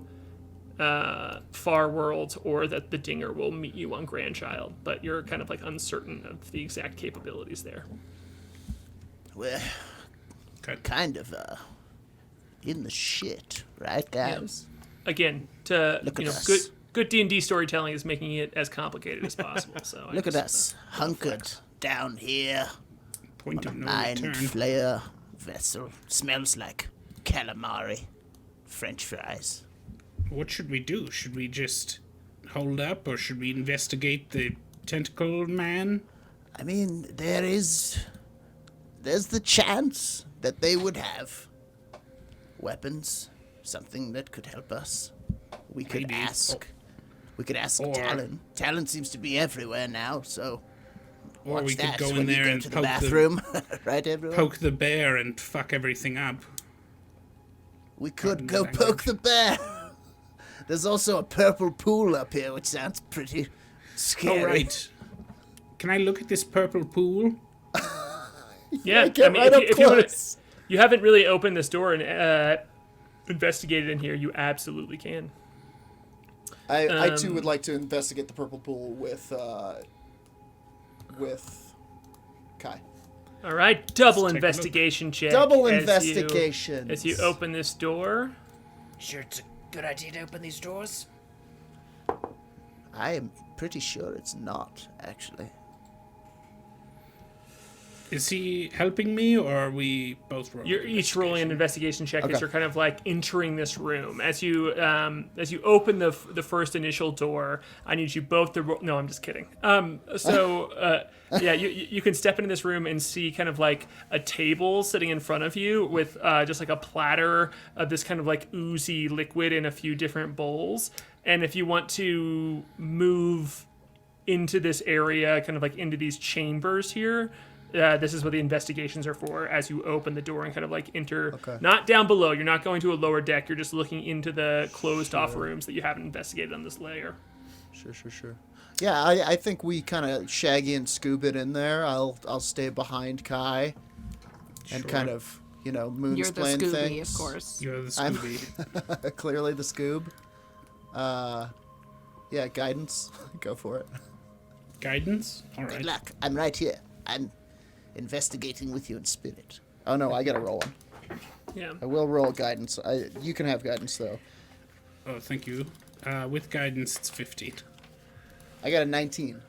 Far World or that the Dinger will meet you on Grandchild, but you're kind of like uncertain of the exact capabilities there. We're Okay. kind of in the shit, right, guys? Again, to Look you at know, us. good D&D storytelling is making it as complicated as possible. So I Look at just- us, hunkered down here. Point of no Mind return. flayer vessel. Smells like calamari. French fries. What should we do? Should we just hold up, or should we investigate the tentacle man? I mean, there's the chance that they would have weapons, something that could help us. We could Maybe. ask. We could ask Or- Talon. Talon seems to be everywhere now, so Or watch we could that go when in you there go and to the poke bathroom, right, everyone? poke the bear and fuck everything up. We could Pardon go the poke the bear. There's also a purple pool up here, which sounds pretty scary. Oh, right. Can I look at this purple pool? Yeah, Get right up if you wanna- close. you haven't really opened this door and investigated in here, you absolutely can. I too would like to investigate the purple pool with Kai. All right, double Let's take a investigation check. Double as investigation. As you open this door. Sure, it's a good idea to open these doors. I am pretty sure it's not, actually. Is he helping me, or are we both rolling? You're each rolling an investigation check as Okay. you're kind of like entering this room. As you open the first initial door, I need you both to roll. No, I'm just kidding. Yeah, you can step into this room and see kind of like a table sitting in front of you with just like a platter of this kind of like oozy liquid in a few different bowls. And if you want to move into this area, kind of like into these chambers here, this is what the investigations are for as you open the door and kind of like enter, not down below. You're not going to a lower deck. You're just looking into the closed off rooms that you haven't investigated on this layer. Sure. Yeah, I think we kind of Shaggy and Scoob it in there. I'll stay behind Kai and kind of, moonsplain You're the Scooby, things. of course. You're the I'm Scooby. clearly the Scoob. Yeah, guidance. Go for it. Guidance? All right. Good luck. I'm right here. I'm investigating with you in spirit. Oh no, I gotta roll them. Yeah. I will roll guidance. You can have guidance though. Oh, thank you. With guidance, it's 15. I got a 19.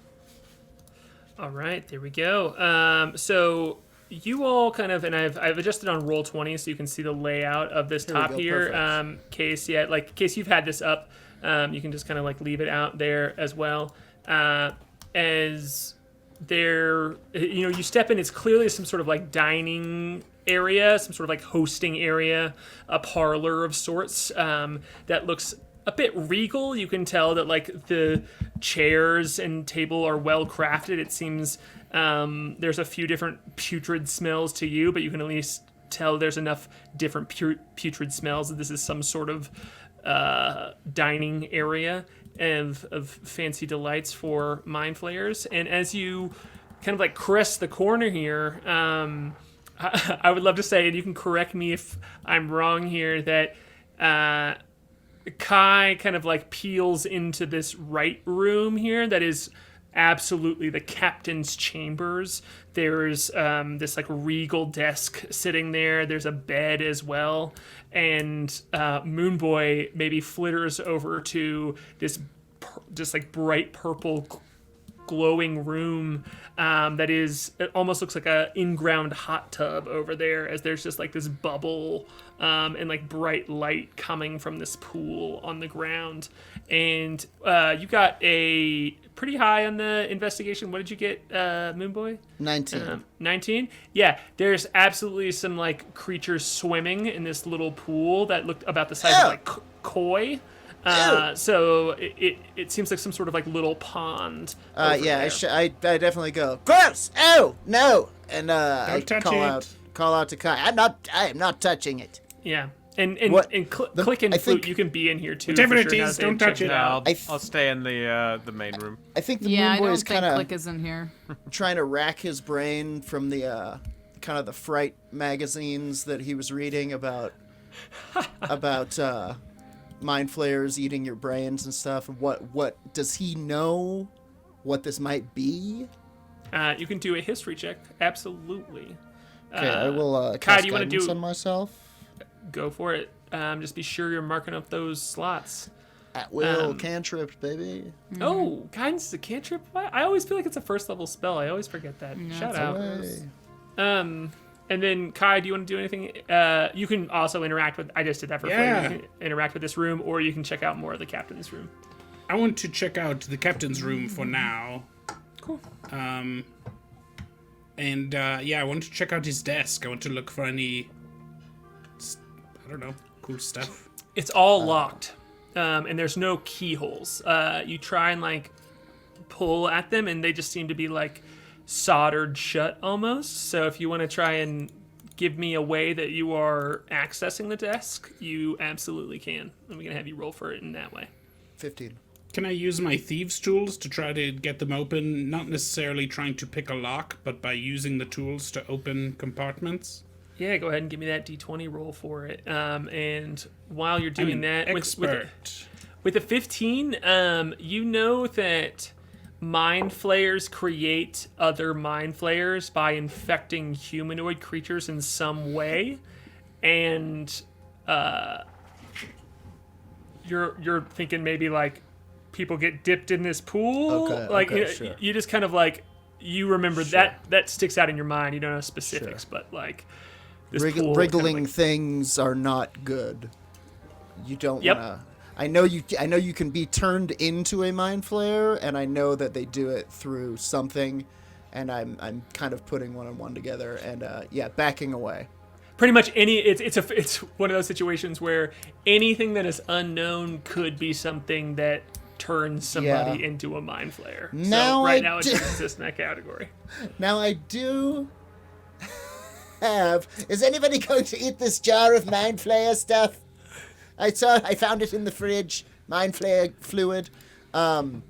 All right, there we go. So you all kind of, and I've adjusted on Roll20 so you can see the layout of this top go, here. perfect. Case, yeah, like in case you've had this up, you can just kind of like leave it out there as well. As there, you step in, it's clearly some sort of like dining area, some sort of like hosting area, a parlor of sorts that looks a bit regal. You can tell that like the chairs and table are well crafted. It seems there's a few different putrid smells to you, but you can at least tell there's enough different putrid smells that this is some sort of dining area of fancy delights for mind flayers. And as you kind of like crest the corner here, I would love to say, and you can correct me if I'm wrong here, that Kai kind of like peels into this right room here that is absolutely the captain's chambers. There's this like regal desk sitting there. There's a bed as well. And Moonboy maybe flitters over to this just like bright purple glowing room that is, it almost looks like a in-ground hot tub over there, as there's just like this bubble and like bright light coming from this pool on the ground. And you got a pretty high on the investigation. What did you get, Moonboy? 19. 19? Yeah, there's absolutely some like creatures swimming in this little pool that looked about the size of like koi. So it seems like some sort of like little pond. Yeah, I definitely go, gross! Oh, no! And I touch call out to Kai. I am not touching it. Yeah. And What- Klik and I Flute, think- you can be in here too. Whatever for it sure, now is, that don't they've touch checked it. I'll, I I'll stay in the main room. I think the Yeah, I Moonboy don't is think kind Klik of is in here. trying to rack his brain from the kind of the fright magazines that he was reading about mind flayers eating your brains and stuff. What does he know what this might be? You can do a history check. Absolutely. Okay, I will Kai, cast do you want to guidance do? on myself. Go for it. Just be sure you're marking up those slots. At will, cantrip, baby. Oh, guidance is a cantrip. I always feel like it's a first level spell. I always forget that. Shout out. Away. And then Kai, do you want to do anything? You can also interact with. I just did that for Yeah. free. You can interact with this room, or you can check out more of the captain's room. I want to check out the captain's room for now. Cool. I want to check out his desk. I want to look for any, I don't know, cool stuff. It's all locked, and there's no keyholes. You try and like pull at them, and they just seem to be like soldered shut almost. So if you want to try and give me a way that you are accessing the desk, you absolutely can. And we're gonna have you roll for it in that way. 15. Can I use my thieves' tools to try to get them open? Not necessarily trying to pick a lock, but by using the tools to open compartments? Yeah, go ahead and give me that D20 roll for it. And while you're doing that, expert. with a 15, you know that mind flayers create other mind flayers by infecting humanoid creatures in some way, and you're thinking maybe like people get dipped in this pool. Okay, like okay, sure. you just kind of like you remember that sticks out in your mind. You don't know specifics, but like this pool Wriggling kind of things are not good. You don't Yep. want to. I know you can be turned into a mind flayer, and I know that they do it through something, and I'm kind of putting one and one together, and backing away. pretty much it's one of those situations where anything that is unknown could be something that turns somebody into a mind flayer. Now so right I now it do- just exists in that category. Now I do have. Is anybody going to eat this jar of mind flayer stuff? I found it in the fridge. Mind flayer fluid. No.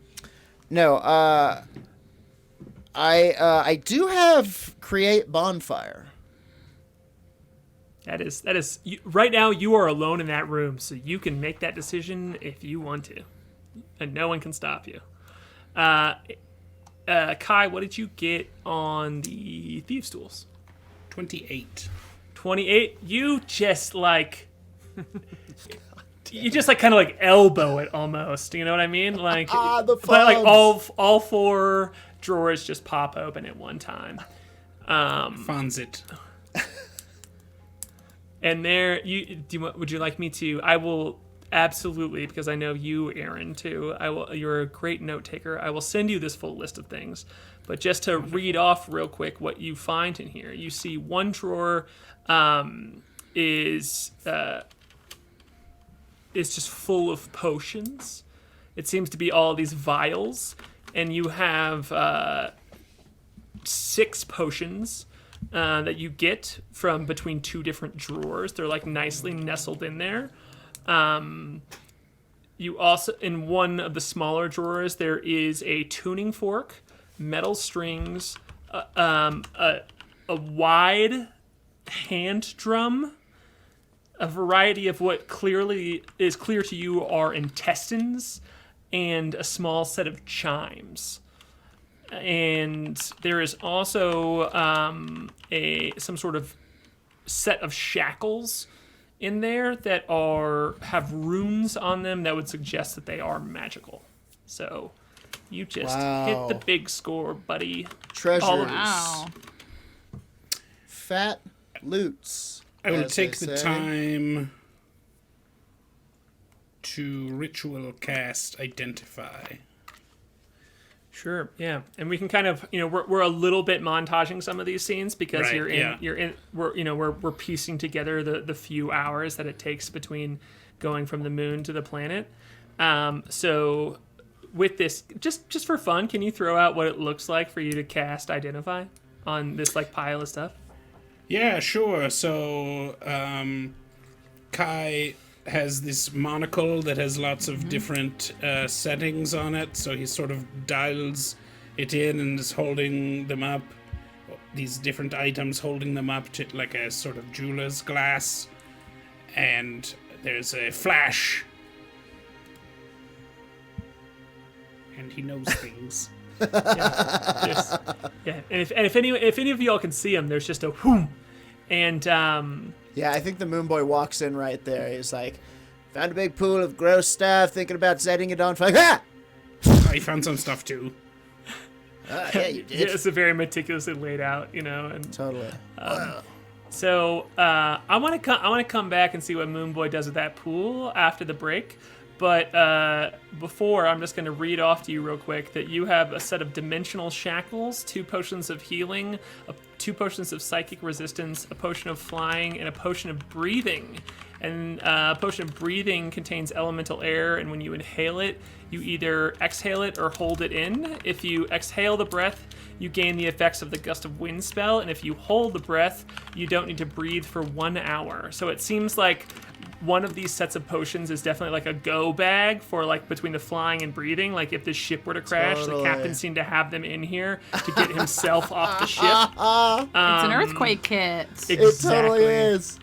I do have create bonfire. That is right now you are alone in that room, so you can make that decision if you want to, and no one can stop you. Kai, what did you get on the thieves' tools? 28. 28. You just like you just like kind of like elbow it almost. You know what I mean? Like, the but like funds. all four drawers just pop open at one time. Funds it. And there, would you like me to? I will absolutely, because I know you, Aaron, too. You're a great note taker. I will send you this full list of things. But just to read off real quick what you find in here, you see one drawer is just full of potions. It seems to be all these vials, and you have 6 potions. That you get from between 2 different drawers. They're like nicely nestled in there. You also, in one of the smaller drawers, there is a tuning fork, metal strings, a wide hand drum, a variety of what clearly is clear to you are intestines, and a small set of chimes. And there is also some sort of set of shackles in there that have runes on them that would suggest that they are magical. So you just hit the big score, buddy. Treasures. All of Wow. Fat loots. I will as take they the say. time to ritual cast Identify. Sure, yeah, and we can kind of, we're a little bit montaging some of these scenes because Right, we're piecing together the few hours that it takes between going from the moon to the planet. So with this, just for fun, can you throw out what it looks like for you to cast Identify on this like pile of stuff? Yeah, sure. So, Kai has this monocle that has lots of different settings on it, so he sort of dials it in and is holding them up, these different items, holding them up to like a sort of jeweler's glass, and there's a flash, and he knows things. Yeah, and if any of y'all can see him, there's just a whoom, and Yeah, I think the Moonboy walks in right there. He's like, found a big pool of gross stuff, thinking about setting it on fire. Ah! I found some stuff too. Yeah, you did. it's a very meticulously laid out, and Totally. so I want to come back and see what Moonboy does with that pool after the break. But before, I'm just going to read off to you real quick that you have a set of dimensional shackles, 2 potions of healing, 2 potions of psychic resistance, a potion of flying, and a potion of breathing. And a potion of breathing contains elemental air, and when you inhale it, you either exhale it or hold it in. If you exhale the breath, you gain the effects of the Gust of Wind spell, and if you hold the breath, you don't need to breathe for 1 hour. So it seems like one of these sets of potions is definitely like a go bag for like between the flying and breathing. Like if this ship were to crash, Totally. the captain seemed to have them in here to get himself off the ship. It's an earthquake kit. It Exactly. totally is.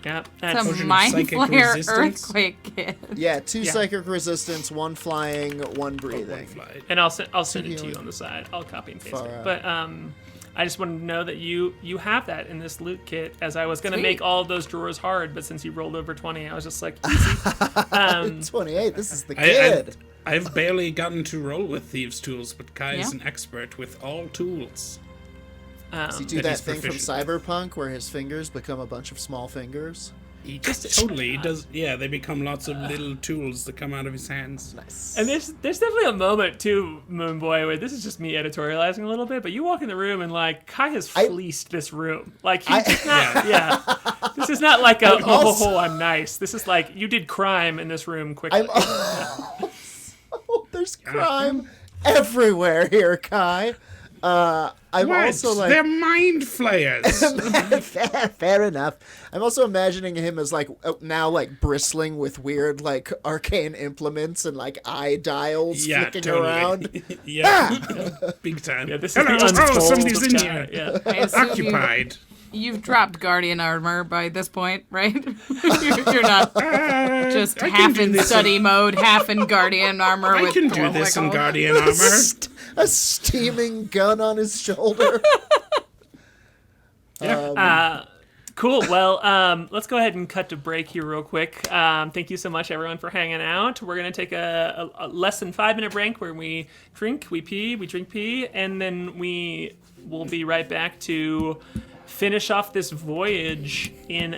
Yeah, Some Potion of mind psychic flare resistance? earthquake kit. Yeah, 2 Yeah. psychic resistance, 1 flying, 1 breathing. Fly. and I'll send it to you healing. on the side. I'll copy and paste Far it. out. But I just wanted to know that you have that in this loot kit. As I was gonna Sweet. make all of those drawers hard, but since you rolled over 20, I was just like, easy. 28, this is the I- kid. I've barely gotten to roll with thieves' tools, but Kai is Yeah. an expert with all tools. Does he do That that he's thing from proficient. Cyberpunk where his fingers become a bunch of small fingers? He totally does. Yeah, they become lots of little tools that come out of his hands. Nice. And there's definitely a moment too, Moonboy, where this is just me editorializing a little bit, but you walk in the room and like Kai has fleeced this room. Like he's not. Yeah. This is not like a I'm nice. This is like you did crime in this room quickly. There's crime everywhere here, Kai. I'm What? also like They're mind flayers. fair enough. I'm also imagining him as like now like bristling with weird like arcane implements and like eye dials Yeah, flicking totally. around. yeah, big time. Yeah, this is Hello, the untold somebody's in Kai. here. Yeah. I assume Occupied. You've dropped Guardian armor by this point, right? you're not just I can half do in this study mode, half in Guardian armor. I with can do oh my this in God. Guardian armor. A steaming gun on his shoulder. Cool. Well, let's go ahead and cut to break here real quick. Thank you so much, everyone, for hanging out. We're going to take a less than 5-minute break where we drink, we pee, we drink pee, and then we will be right back to finish off this voyage in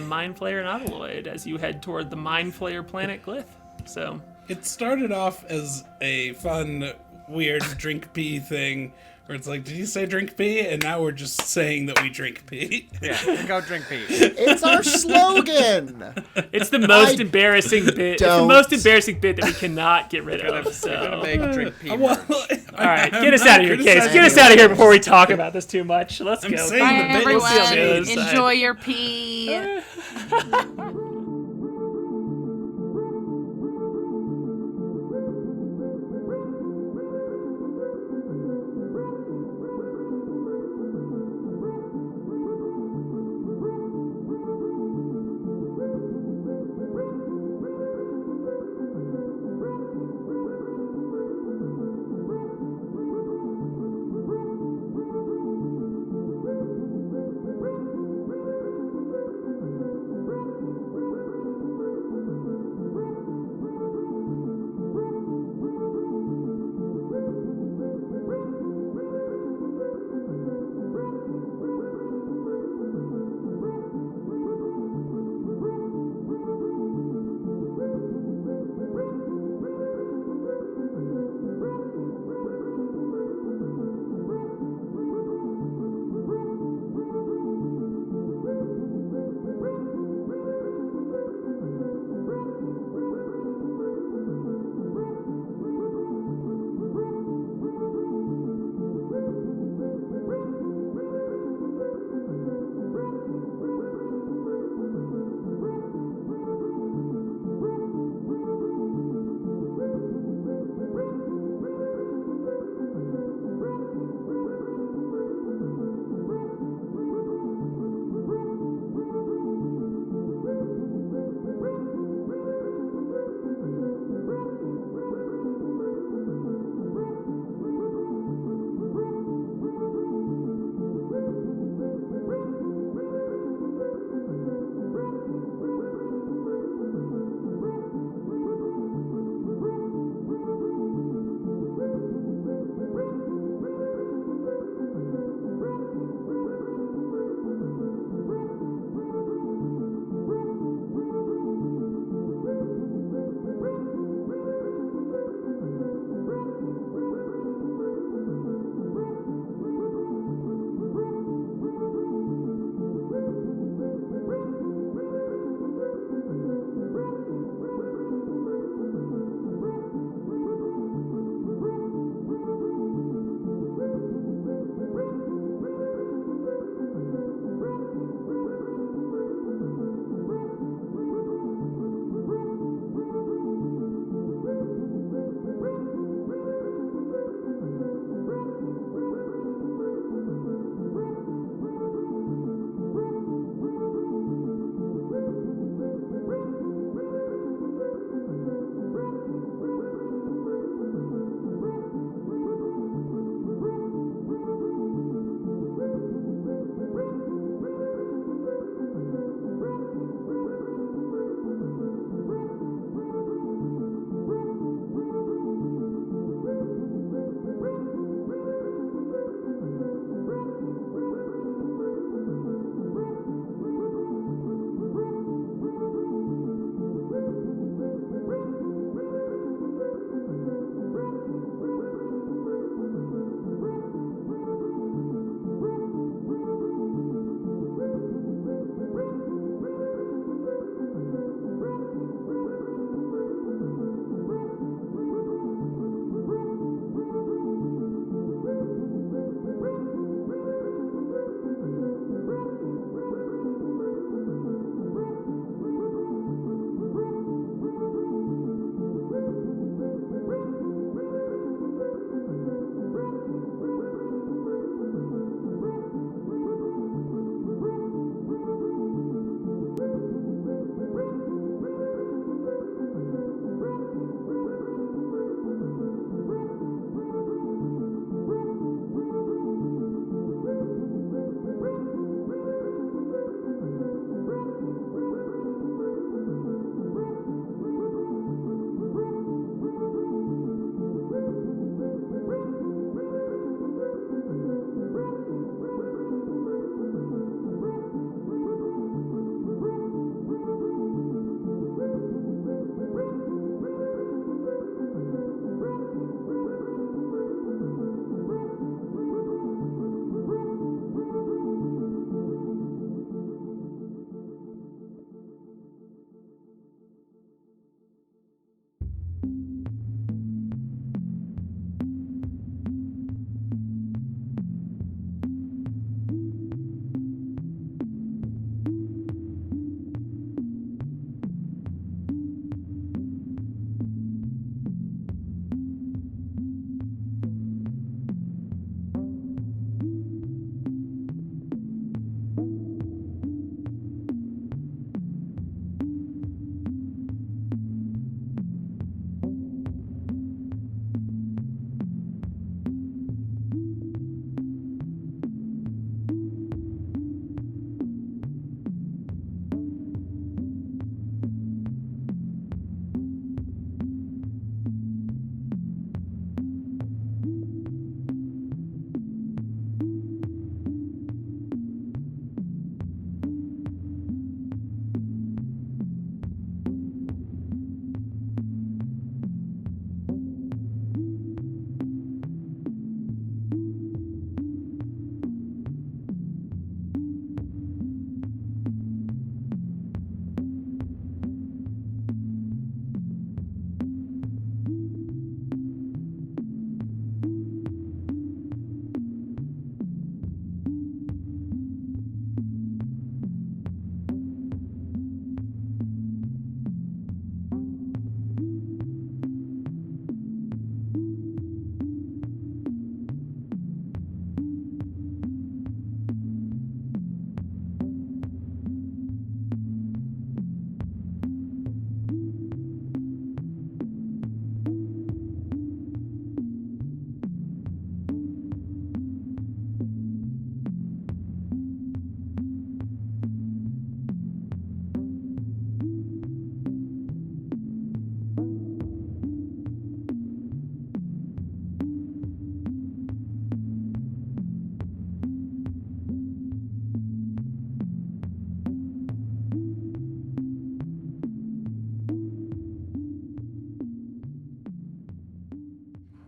Mind Flayer and Autoloid as you head toward the Mind Flayer planet Glyph. So, It started off as a fun, weird drink pee thing, where it's like, did you say drink pee? And now we're just saying that we drink pee. Yeah, go drink pee. It's our slogan. it's the most embarrassing bit. It's the don't. most embarrassing bit that we cannot get rid of. Gonna So. make drink pee. Well, merch. All right, get us out of here, Case. Get us out of here before we talk about this too much. Let's I'm go. saying Bye, the bit We'll see you on the everyone. other side. Enjoy your pee.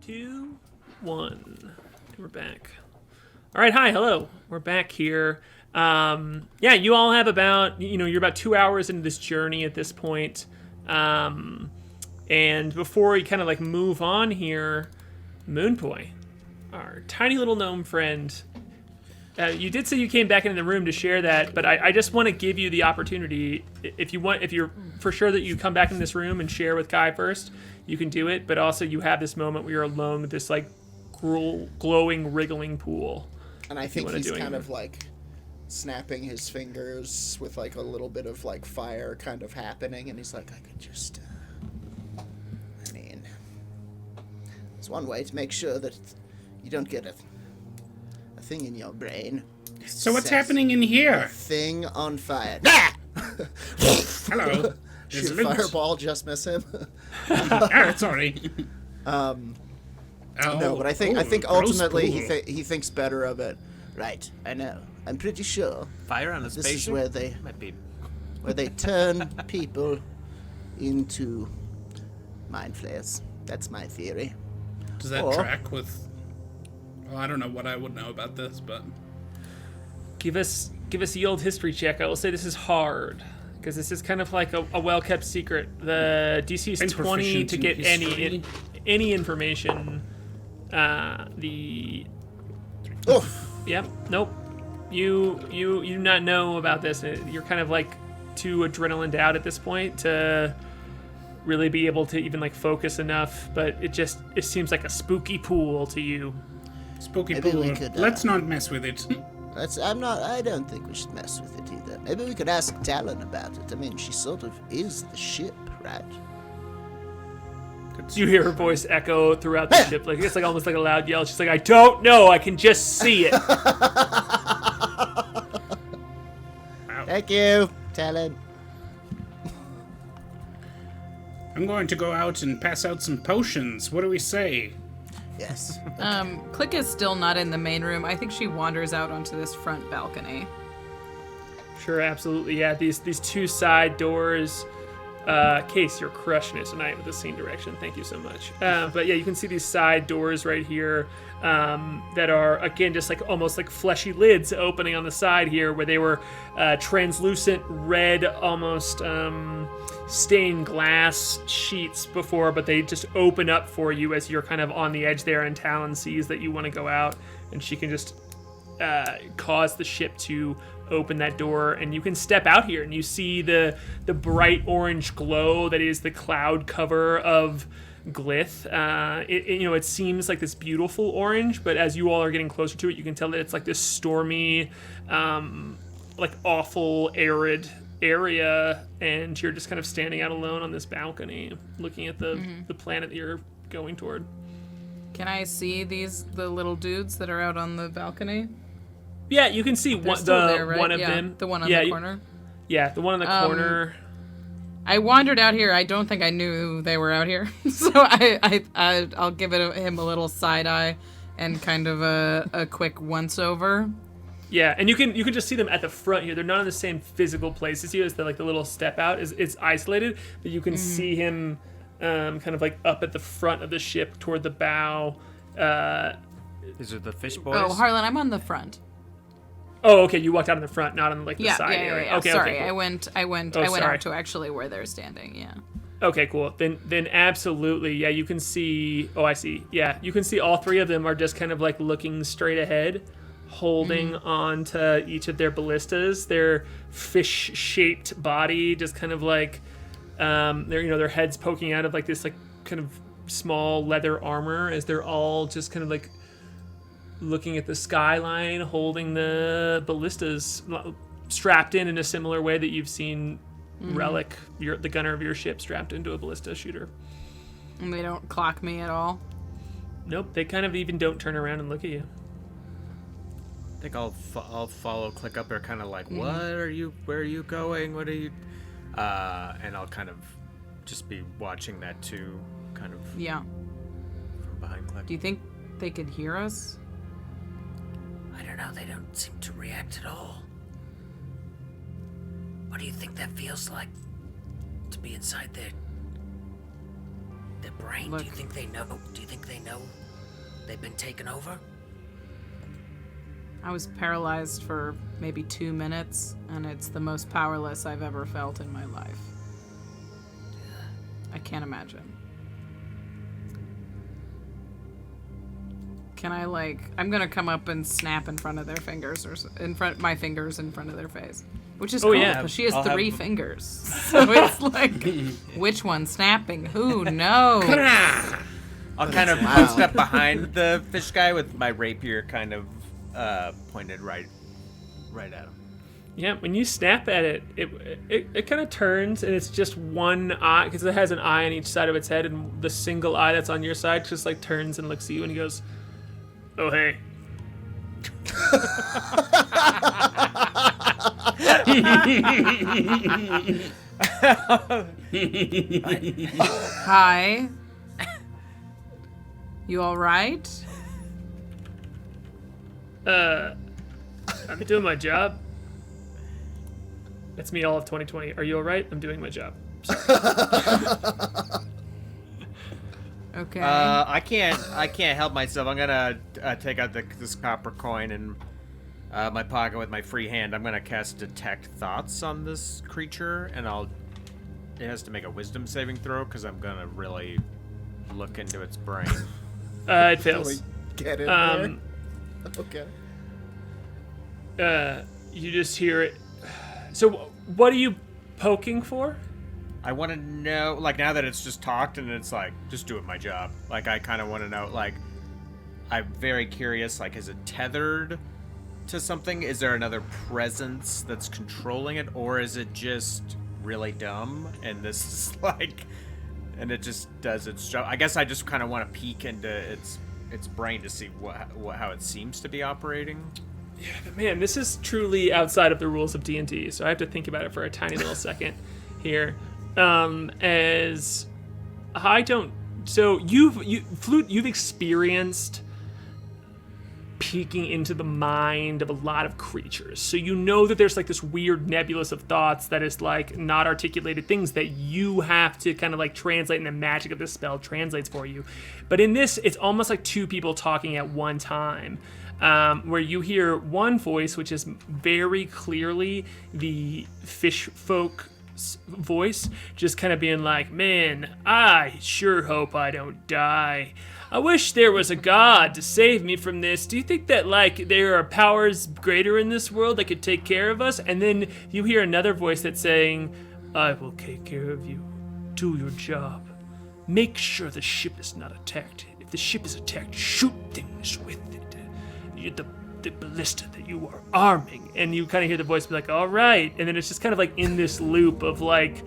2, 1. We're back. All right, hi, hello. We're back here. Yeah, you all have about, you're about 2 hours into this journey at this point. And before you kind of like move on here, Moonboy, our tiny little gnome friend, you did say you came back into the room to share that, but I just want to give you the opportunity. If you're for sure that you come back in this room and share with K.A.I first, you can do it. But also you have this moment where you're alone with this like glowing, wriggling pool. And I think he's kind of like snapping his fingers with like a little bit of like fire kind of happening, and he's like, I could just, I mean, there's one way to make sure that you don't get a thing in your brain. So what's happening in here? Thing on fire. Hello. Should a fireball just miss him? Sorry. No, but I think ultimately he thinks better of it. Right, I know. I'm pretty sure Fire on a spaceship? this is where they Might be. turn people into mind flayers. That's my theory. Does that Or- track with... Well, I don't know what I would know about this, but... Give us the old history check. I will say this is hard because this is kind of like a well-kept secret. The DC is I'm 20 proficient to in get history. any information. Yep. Nope. You do not know about this. You're kind of like too adrenaline out at this point to really be able to even like focus enough. But it seems like a spooky pool to you. Spooky Maybe pool. we could, Let's not mess with it. I don't think we should mess with it either. Maybe we could ask Talon about it. I mean, she sort of is the ship, right? You hear her voice echo throughout the ship, like it's like almost like a loud yell. She's like, "I don't know, I can just see it." Thank you, Talon. I'm going to go out and pass out some potions. What do we say? Yes. Klik is still not in the main room. I think she wanders out onto this front balcony. Sure, absolutely, yeah. These two side doors. Case, you're crushing it tonight with the scene direction. Thank you so much. But yeah, you can see these side doors right here that are, again, just like almost like fleshy lids opening on the side here where they were translucent red, almost stained glass sheets before, but they just open up for you as you're kind of on the edge there, and Talon sees that you want to go out, and she can just cause the ship to open that door, and you can step out here and you see the bright orange glow that is the cloud cover of Glyph. It seems like this beautiful orange, but as you all are getting closer to it, you can tell that it's like this stormy, like awful arid area, and you're just kind of standing out alone on this balcony looking at the planet that you're going toward. Can I see the little dudes that are out on the balcony? Yeah, you can see They're still there, right? one of Yeah, them. the one on the corner. Yeah, the one on the corner. I wandered out here. I don't think I knew they were out here, so I'll give him a little side eye and kind of a quick once over. Yeah, and you can just see them at the front here. They're not in the same physical place as you. As the little step out it's isolated, but you can see him kind of like up at the front of the ship toward the bow. These are the fish boys? Oh, Harlan, I'm on the front. Oh, okay. You walked out in the front, not on the side area. Yeah. Okay, Sorry, okay, cool. I went sorry. out to actually where they're standing. Yeah. Okay, cool. Then absolutely, yeah. You can see. Oh, I see. Yeah, you can see all three of them are just kind of like looking straight ahead, holding on to each of their ballistas. Their fish-shaped body, just kind of like their heads poking out of like this like kind of small leather armor, as they're all just kind of like looking at the skyline, holding the ballistas strapped in a similar way that you've seen Relic, the gunner of your ship, strapped into a ballista shooter. And they don't clock me at all. Nope, they kind of even don't turn around and look at you. I think I'll follow Klik up there, kind of like, where are you going? What are you? And I'll kind of just be watching that too, kind of Yeah. from behind Klik. Do you think they could hear us? I don't know, they don't seem to react at all. What do you think that feels like to be inside their brain. Look. Do you think they know? Do you think they know they've been taken over? I was paralyzed for maybe 2 minutes, and it's the most powerless I've ever felt in my life. I can't imagine. Can I, like... I'm gonna come up and snap in front of their fingers, or my fingers in front of their face. Which is cool, yeah. because she has I'll 3 have- fingers. So it's like, which one's snapping? Who knows? I'll kind of post up behind the fish guy with my rapier kind of pointed right at him. Yeah, when you snap at it, it kind of turns, and it's just one eye, because it has an eye on each side of its head, and the single eye that's on your side just like turns and looks at you, and he goes, "Oh hey." Hi. You alright? I'm doing my job. That's me all of 2020. Are you alright? I'm doing my job. Okay. I can't help myself. I'm gonna take out this copper coin and my pocket with my free hand. I'm gonna cast Detect Thoughts on this creature, and it has to make a Wisdom saving throw because I'm gonna really look into its brain. It fails. Get in there. Okay. You just hear it. So, what are you poking for? I want to know, like, now that it's just talked and it's like, just doing my job. Like, I kind of want to know, like, I'm very curious, like, is it tethered to something? Is there another presence that's controlling it? Or is it just really dumb? And this is like, and it just does its job. I guess I just kind of want to peek into its brain to see how it seems to be operating. Yeah, but man, this is truly outside of the rules of D&D, so I have to think about it for a tiny little second here. As I don't, so Flute, you've experienced peeking into the mind of a lot of creatures, so you know that there's like this weird nebulous of thoughts that is like not articulated things that you have to kind of like translate, and the magic of this spell translates for you. But in this, it's almost like 2 people talking at one time. Where you hear one voice, which is very clearly the fish folk's voice, just kind of being like, "Man, I sure hope I don't die. I wish there was a god to save me from this. Do you think that, like, there are powers greater in this world that could take care of us?" And then you hear another voice that's saying, "I will take care of you. Do your job. Make sure the ship is not attacked. If the ship is attacked, shoot things with it. The ballista that you are arming." And you kind of hear the voice be like, "All right." And then it's just kind of like in this loop of like,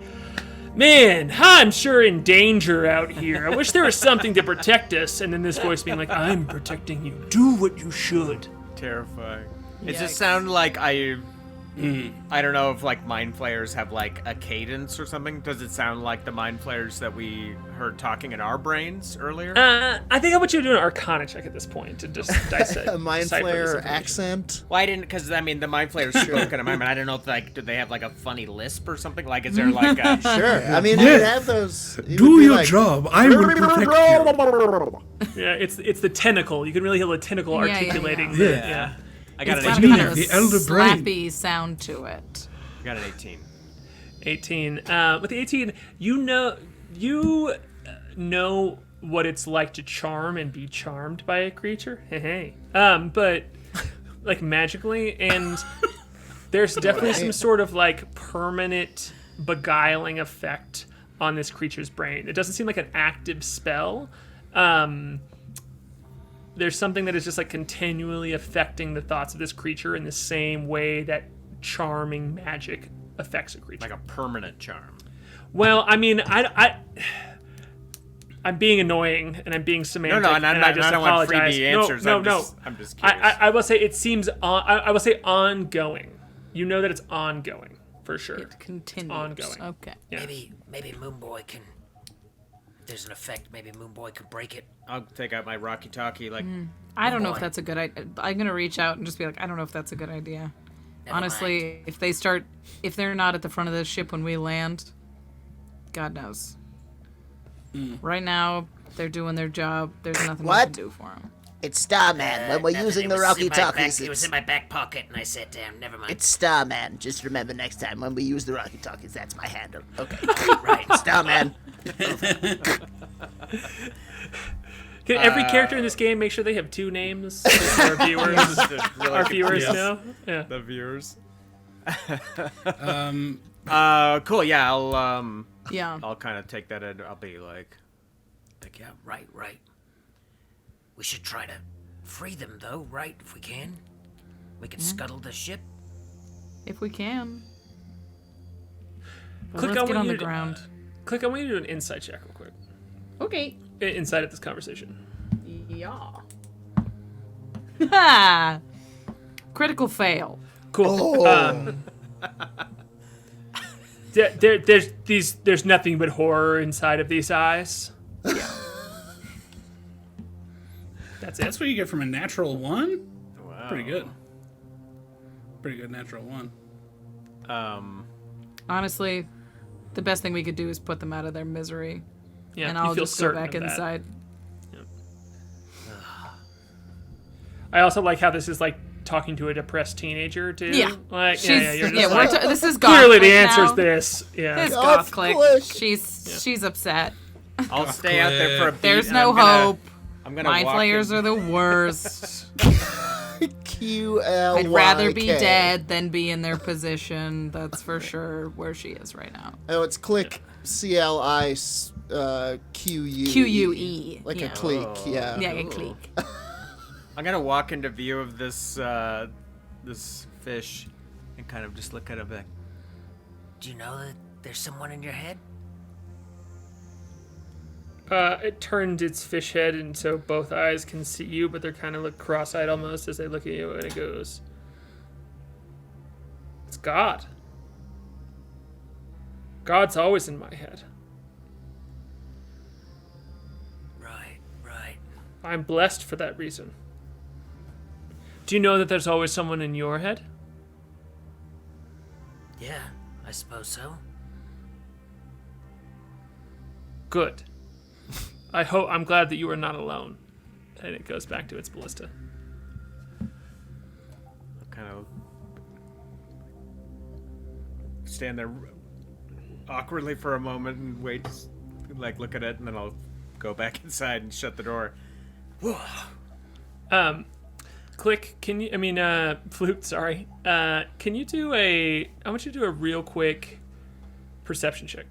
"Man, I'm sure in danger out here. I wish there was something to protect us." And then this voice being like, "I'm protecting you. Do what you should." Terrifying. It Yikes. just sounded like I don't know if like mind flayers have like a cadence or something. Does it sound like the mind flayers that we heard talking in our brains earlier? I think I want you to do an Arcana check at this point to just dissect A mind decipher this flayer information. accent. Well, I didn't, because I mean the mind flayers spoke in a moment. I don't know if like, do they have like a funny lisp or something? Like, is there like a Sure. I mean, Yeah. you would have those. You Do would be your like, job. I will protect you. Yeah, it's the tentacle. You can really hear the tentacle Yeah, yeah, articulating. yeah. the- Yeah. yeah. I got It's an got 18. kind of a The elder brain. slappy sound to it. I got an 18. 18. With the 18, you know what it's like to charm and be charmed by a creature. Hey. But like magically, and there's definitely some sort of like permanent beguiling effect on this creature's brain. It doesn't seem like an active spell. There's something that is just like continually affecting the thoughts of this creature in the same way that charming magic affects a creature. Like a permanent charm. Well, I mean, I'm being annoying and I'm being semantic. No, and I'm I not- just I don't want apologize. freebie answers. No, I'm just curious. I will say it seems I will say ongoing. You know that it's ongoing for sure. It continues. ongoing. Okay. Yeah. Maybe Moonboy can. If there's an effect, maybe Moonboy could break it. I'll take out my Rocky Talkie. Like, I don't know if boy. that's a good idea. I'm gonna reach out and just be like, I don't know if that's a good idea. Never Honestly, if they're not at the front of the ship when we land, God knows. Right now, they're doing their job. There's nothing we What? can do for them. It's Starman. When we're Nothing, using it the was in Rocky my Talkies, It was in my back pocket, and I sat down. Never mind. it's Starman. Just remember next time when we use the Rocky Talkies, that's my handle. Okay. right. Starman. Can every character in this game make sure they have 2 names? So our viewers, our viewers know. Yeah. The viewers. Um, Cool. Yeah, I'll Yeah. I'll kind of take that in. I'll be like, Yeah, right. We should try to free them, though, right? If we can. We can scuttle the ship. If we can. But Click, I let's get want on you the to- ground. Click, I want you to do an insight check real quick. Okay. Inside of this conversation. Yeah. Critical fail. Cool. There's nothing but horror inside of these eyes. Yeah. That's it. that's what you get from a natural 1? wow. Pretty good. Pretty good natural 1. Honestly, the best thing we could do is put them out of their misery. Yeah, And you I'll feel just go certain back of that. inside. I also like how this is like talking to a depressed teenager too. Yeah. Like, She's, you're just like, this is goth clearly the Click answer's now. this. Yeah. This Goth goth Click. Click. She's upset. I'll stay out there for a beat. There's and no I'm gonna- hope. I'm gonna Mind walk flayers in. are the worst. QLYK. I'd rather be dead than be in their position. That's for sure where she is right now. Oh, it's Click CLI QU. QUE. Like yeah. a clique, yeah. Yeah, a Klik. I'm gonna walk into view of this this fish and kind of just look at him like, Do you know that there's someone in your head? It turned its fish head, and so both eyes can see you, but they're kind of look cross-eyed almost as they look at you, and it goes, "It's God. God's always in my head. Right. I'm blessed for that reason. Do you know that there's always someone in your head? Yeah, I suppose so. Good. I'm glad that you are not alone." And it goes back to its ballista. I'll kind of stand there awkwardly for a moment and wait, like look at it, and then I'll go back inside and shut the door. Click, Flute, sorry. Can you do I want you to do a real quick perception check.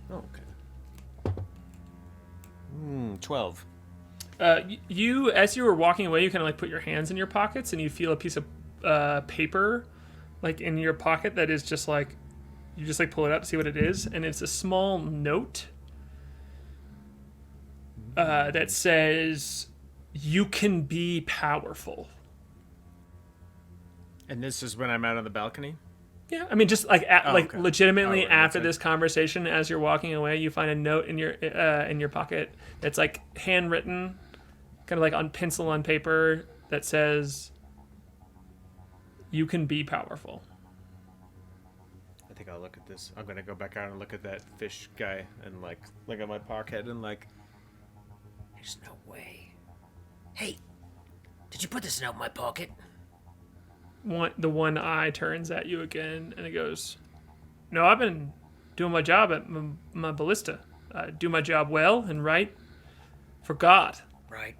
Oh, okay. 12. You, as you were walking away, you kind of like put your hands in your pockets and you feel a piece of paper like in your pocket that is just like, you just like pull it out to see what it is. And it's a small note that says, "You can be powerful." And this is when I'm out on the balcony? Yeah, I mean, just like okay. legitimately Oh, right, after that's this conversation, as you're walking away, you find a note in your pocket that's like handwritten, kind of like on pencil on paper, that says, "You can be powerful." I think I'll look at this. I'm gonna go back out and look at that fish guy and like look at my pocket and like, There's no way. Hey, did you put this note in my pocket? The one eye turns at you again, and it goes, "No, I've been doing my job at my ballista. I do my job well and right for God." Right.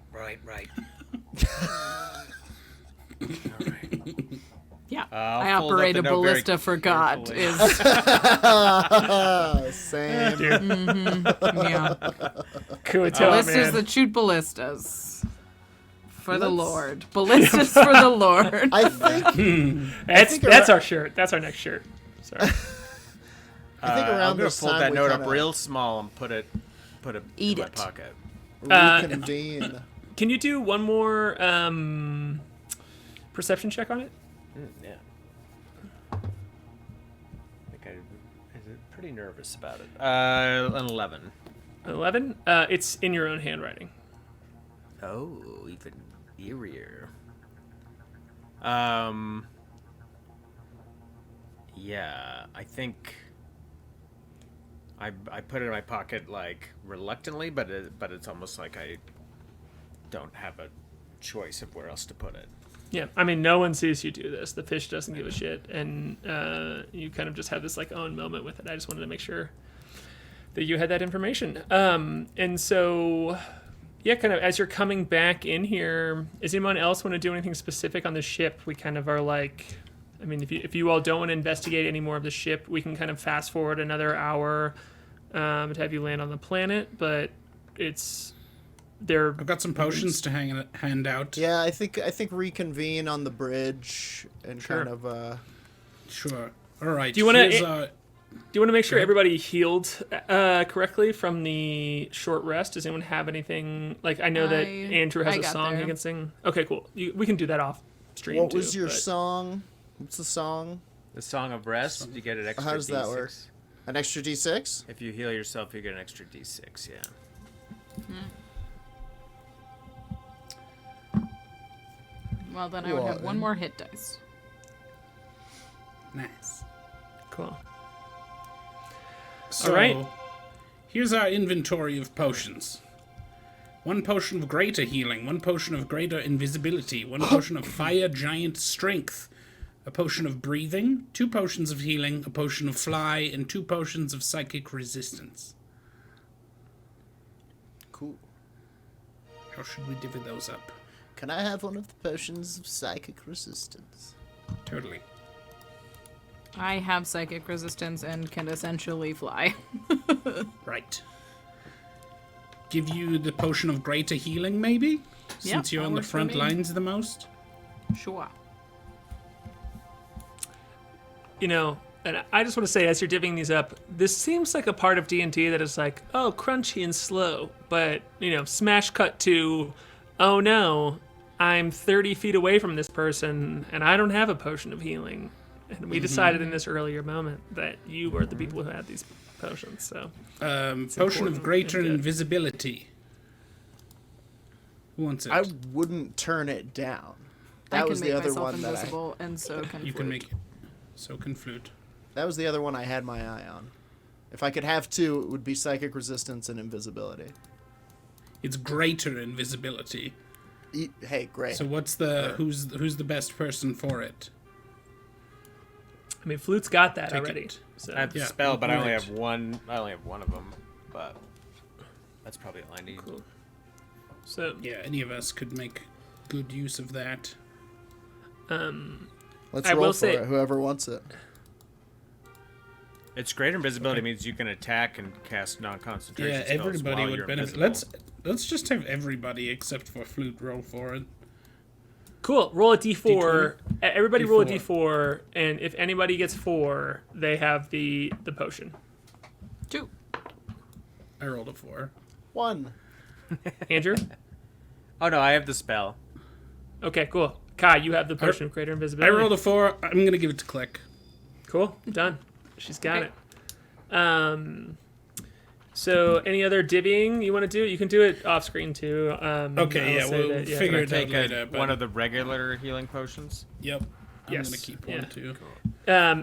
Yeah. I'll I fold up operate the a note very ballista for God. carefully. Same. Yeah. Ballistas that shoot ballistas. For the Lord. Ballistas for the Lord. I think That's our shirt. That's our next shirt. Sorry. I think around I'm gonna this fold time that we note kinda up real small and put it Eat in my it. pocket. reconvene. Can you do one more perception check on it? Yeah. I think I'm pretty nervous about it. An 11. 11. It's in your own handwriting. Oh, even eerier. Yeah, I think I put it in my pocket like reluctantly, but it's almost like I don't have a choice of where else to put it. Yeah, I mean, no one sees you do this. The fish doesn't give a shit, and you kind of just have this like own moment with it. I just wanted to make sure that you had that information. And so, yeah, kind of as you're coming back in here, does anyone else want to do anything specific on the ship? We kind of are like, I mean, if you all don't want to investigate any more of the ship, we can kind of fast forward another hour to have you land on the planet. But it's there. I've got some potions to hand out. Yeah, I think reconvene on the bridge and Sure. kind of. Sure. All right. Do you wanna- here's, Do you want to make sure everybody healed correctly from the short rest? Does anyone have anything? Like, I know that Andrew has I a got song there. he can sing. Okay, cool. We can do that off stream. What too, was your but- song? What's the song? The Song of Rest, you get an extra How does that D6. work? An extra D6? If you heal yourself, you get an extra D6, yeah. Well, then I would have one more hit dice. nice. Cool. So, right. here's our inventory of potions. 1 potion of greater healing, 1 potion of greater invisibility, 1 potion of fire giant strength, a potion of breathing, 2 potions of healing, a potion of fly, and 2 potions of psychic resistance. Cool. How should we divvy those up? Can I have one of the potions of psychic resistance? Totally. I have psychic resistance and can essentially fly. Right. Give you the potion of greater healing, maybe? Since you're that on the works for front me. lines the most? Sure. You know, and I just want to say, as you're divvying these up, this seems like a part of D&D that is like, oh, crunchy and slow. But, you know, smash cut to, oh no, I'm 30 feet away from this person, and I don't have a potion of healing. And we decided in this earlier moment that you were the people who had these potions, so... Potion important of greater and good. invisibility. Who wants it? I wouldn't turn it down. I That can was make the other myself one that invisible, and so can You Flute. can make it. So can Flute. that was the other one I had my eye on. If I could have 2, it would be psychic resistance and invisibility. It's greater invisibility. Hey, great. So what's the who's the best person for it? I mean, Flute's got that Take already. it. So. I have the Yeah, spell, but I only right. have one. I only have one of them, but that's probably all I need. Cool. So, Yeah, any of us could make good use of that. Let's I roll will for say- it. Whoever wants it. It's greater invisibility means you can attack and cast non-concentration Yeah, spells everybody while would you're benefit. invisible. Let's just have everybody except for Flute roll for it. cool. Roll a D4. Everybody roll a D4. D4, and if anybody gets 4, they have the potion. 2. I rolled a 4. 1. Andrew? Oh no, I have the spell. Okay, cool. Kai, you have the potion of greater I invisibility. rolled a 4. I'm gonna give it to Klik. Cool. Done. She's got Okay. it. So any other divvying you want to do? You can do it off screen too. Okay, yeah, I'll say we'll that, figure Can I it out take later. But one of the regular healing potions? Yep. I'm Yes, gonna keep yeah. one too.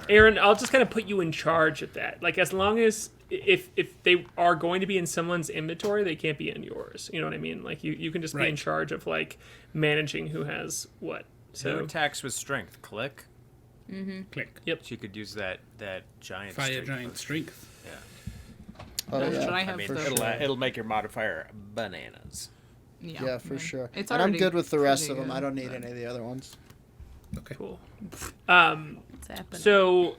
Aaron, I'll just kind of put you in charge of that. Like, as long as if they are going to be in someone's inventory, they can't be in yours. You know what I mean? Like, you can just be in Right. charge of like managing who has what. Who So attacks with strength? Klik. Klik. She could use that giant. Fire strength giant potion. strength. Oh, Should yeah. I I have mean, the... it'll make your modifier bananas. Yeah, for sure. It's And I'm already good with the rest of pretty them. I good, don't need but- any of the other ones. Okay. cool. It's happening. So,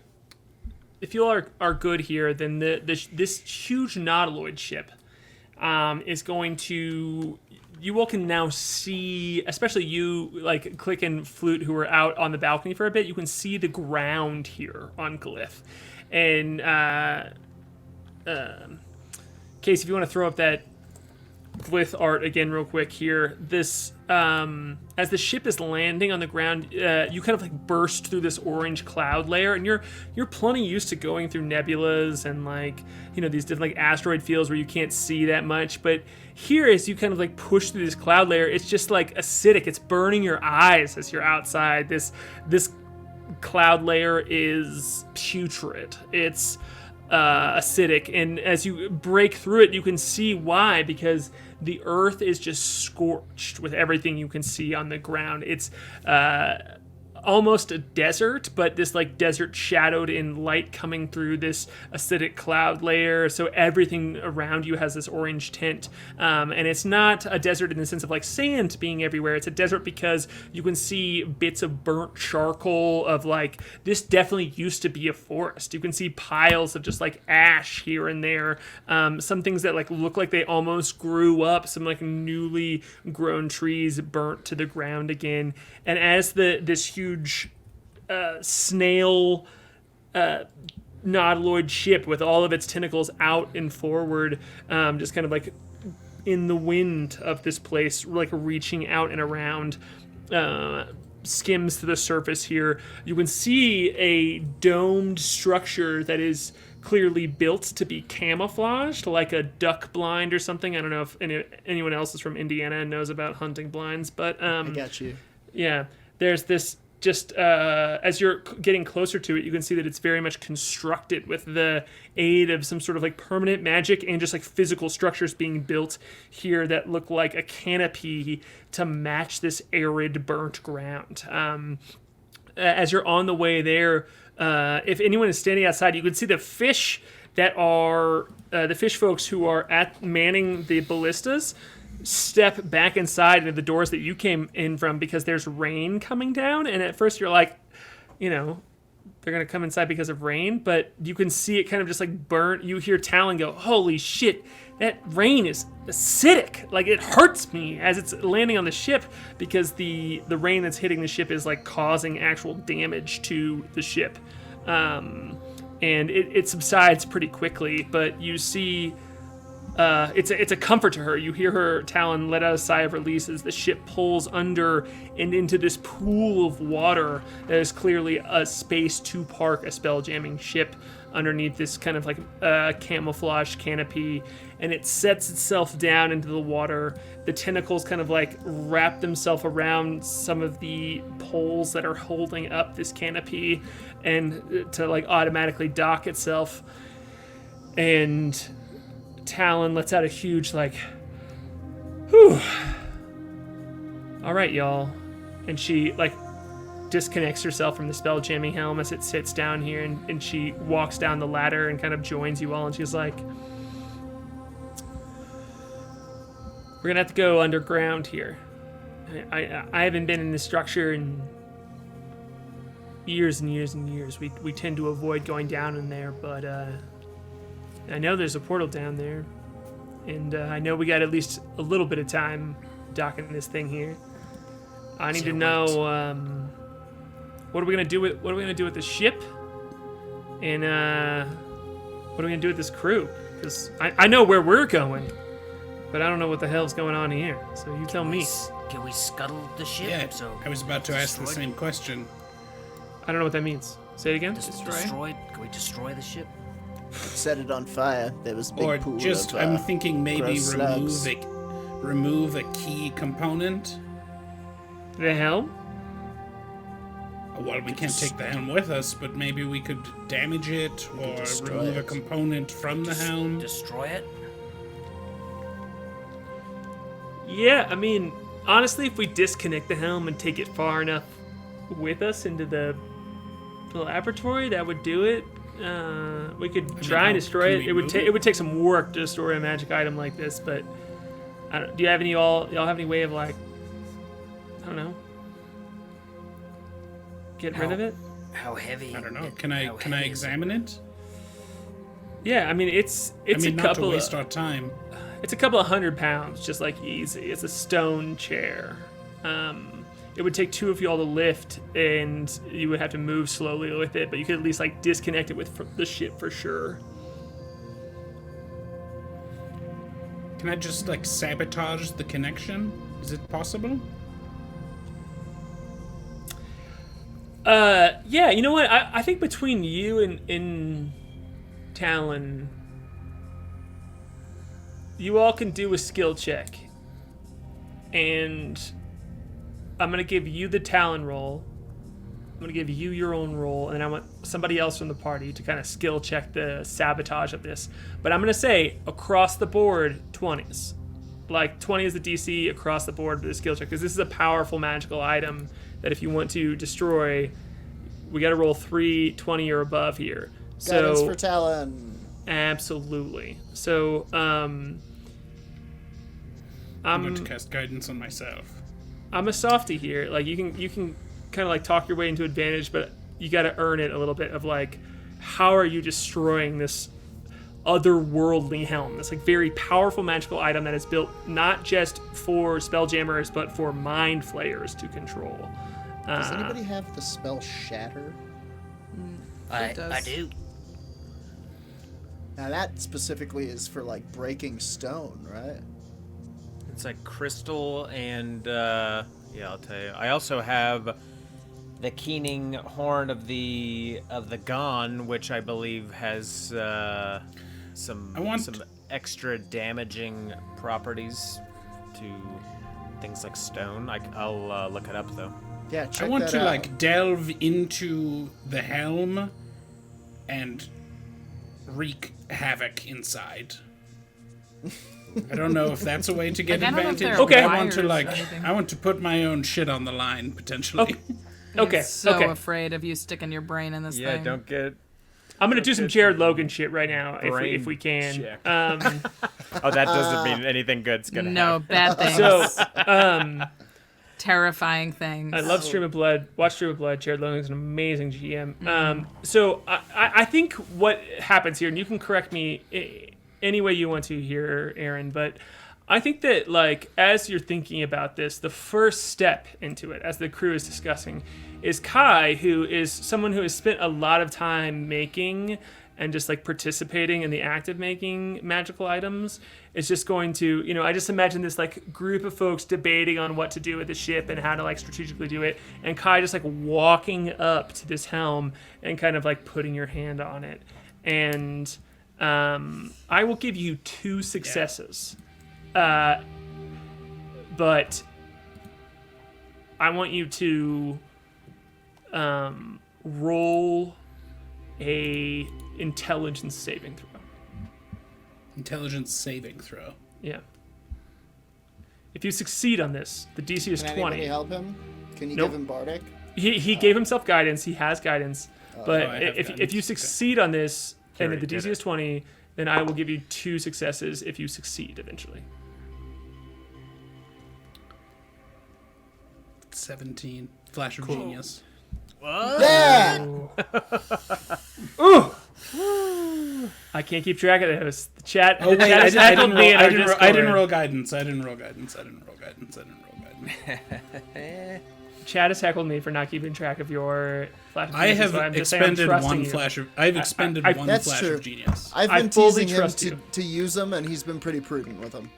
if you all are good here, then this huge nautiloid ship is going to. You all can now see, especially you, like Klik and Flute, who are out on the balcony for a bit. You can see the ground here on Glyph, and Case, if you want to throw up that Glyph art again real quick here. This as the ship is landing on the ground, you kind of like burst through this orange cloud layer, and you're plenty used to going through nebulas and like, you know, these different like asteroid fields where you can't see that much. But here, as you kind of like push through this cloud layer, it's just like acidic. It's burning your eyes as you're outside. This cloud layer is putrid. It's acidic, and as you break through it, you can see why, because the earth is just scorched with everything you can see on the ground. It's almost a desert, but this like desert shadowed in light coming through this acidic cloud layer, so everything around you has this orange tint, and it's not a desert in the sense of like sand being everywhere. It's a desert because you can see bits of burnt charcoal of like, this definitely used to be a forest. You can see piles of just like ash here and there, some things that like look like they almost grew up, some like newly grown trees burnt to the ground again. And as this huge snail nautiloid ship with all of its tentacles out and forward, just kind of like in the wind of this place, like reaching out and around, skims to the surface here, you can see a domed structure that is clearly built to be camouflaged, like a duck blind or something. I don't know if anyone else is from Indiana and knows about hunting blinds, but I got you. Yeah, there's this, just as you're getting closer to it, you can see that it's very much constructed with the aid of some sort of like permanent magic and just like physical structures being built here that look like a canopy to match this arid, burnt ground. As you're on the way there, if anyone is standing outside, you can see the fish that are the fish folks who are manning the ballistas step back inside into the doors that you came in from, because there's rain coming down, and at first you're like, they're gonna come inside because of rain, but you can see it kind of just like burnt. You hear Talon go, holy shit, that rain is acidic, like it hurts me, as it's landing on the ship, because the rain that's hitting the ship is like causing actual damage to the ship, and it subsides pretty quickly, but you see it's a comfort to her. You hear her Talon let out a sigh of release as the ship pulls under and into this pool of water that is clearly a space to park a spelljamming ship underneath this kind of like camouflage canopy, and it sets itself down into the water. The tentacles kind of like wrap themselves around some of the poles that are holding up this canopy, and to like automatically dock itself. And Talon lets out a huge like, whew. All right, y'all. And she like disconnects herself from the spell jamming helm as it sits down here, and she walks down the ladder and kind of joins you all, and she's like, we're gonna have to go underground here. I haven't been in this structure in years and years and years. We tend to avoid going down in there, but I know there's a portal down there, and I know we got at least a little bit of time docking this thing here. I need to know what are we gonna do with the ship, and what are we gonna do with this crew? Because I know where we're going, but I don't know what the hell's going on here. So you tell me. Can we scuttle the ship? Yeah, So I was about to ask the same question. I don't know what that means. Say it again. Destroy? Can we destroy the ship? Set it on fire. There was a big Or pool just, of, I'm thinking maybe gross slugs. remove a key component. The helm? Well, we can't take the helm with us, but maybe we could damage it or destroy remove a it. component from the helm. Destroy it? Yeah, I mean, honestly, if we disconnect the helm and take it far enough with us into the laboratory, that would do it. We could try and destroy it. It would take some work to destroy a magic item like this, but I don't, do you have any y'all have any way of like, I don't know, get rid of it? How heavy? I don't know. Can I examine it? Yeah, I mean it's I mean, a not couple to waste of, our time. it's a couple of 100 pounds, just like easy. It's a stone chair. It would take two of y'all to lift, and you would have to move slowly with it, but you could at least like disconnect it with the ship for sure. Can I just like sabotage the connection? Is it possible? Yeah, you know what? I think between you and Talon, you all can do a skill check, and I'm gonna give you the Talon roll, I'm gonna give you your own roll, and then I want somebody else from the party to kind of skill check the sabotage of this. But I'm gonna say across the board 20s. Like 20 is the DC across the board for the skill check, because this is a powerful magical item that if you want to destroy, we got to roll 3 20 or above here. Guidance So for Talon. absolutely. So I'm going to cast guidance on myself. I'm a softie here. Like you can kind of like talk your way into advantage, but you got to earn it a little bit of like, how are you destroying this otherworldly helm? This like very powerful magical item that is built not just for spelljammers but for mind flayers to control. Does anybody have the spell Shatter? I does. do. Now that specifically is for like breaking stone, right? It's like crystal and yeah, I'll tell you. I also have the keening horn of the Gon, which I believe has some extra damaging properties to things like stone. I'll look it up though. Yeah, check I want that to out. like delve into the helm and wreak havoc inside. I don't know if that's a way to get Like, I don't know if advantage. there are but I want to wires or like anything. I want to put my own shit on the line potentially. Okay. I'm so okay. afraid of you sticking your brain in this Yeah, thing. don't get. I'm gonna do some Jared Logan shit right now if we Brain can. check. Oh, that doesn't mean anything good's gonna No, happen. bad things. So Terrifying things. I love Stream of Blood. Watch Stream of Blood. Jared Logan's an amazing GM. So I think what happens here, and you can correct me any way you want to here, Aaron, but I think that like as you're thinking about this, the first step into it, as the crew is discussing, is Kai, who is someone who has spent a lot of time making and just like participating in the act of making magical items, is just going to, you know, I just imagine this like group of folks debating on what to do with the ship and how to like strategically do it, and Kai just like walking up to this helm and kind of like putting your hand on it. And I will give you 2 successes. But I want you to roll a intelligence saving throw. Intelligence saving throw. Yeah. If you succeed on this, the DC is Can 20. anybody help him? Can you Nope. give him Bardic? He gave himself guidance. He has guidance. But I have if guidance. you succeed on this and already the DC did is 20, then I will give you 2 successes if you succeed eventually. 17. Flash of genius. Yeah! I can't keep track of those. The chat. Oh wait, the chat has heckled me in our I didn't Discord. roll guidance. Chat has heckled me for not keeping track of your flash of I geniuses, have but I'm just saying I'm expended trusting one you. flash of. I've expended one That's flash true. of genius. I've I been fully teasing him trust you. to use them, and he's been pretty prudent with them.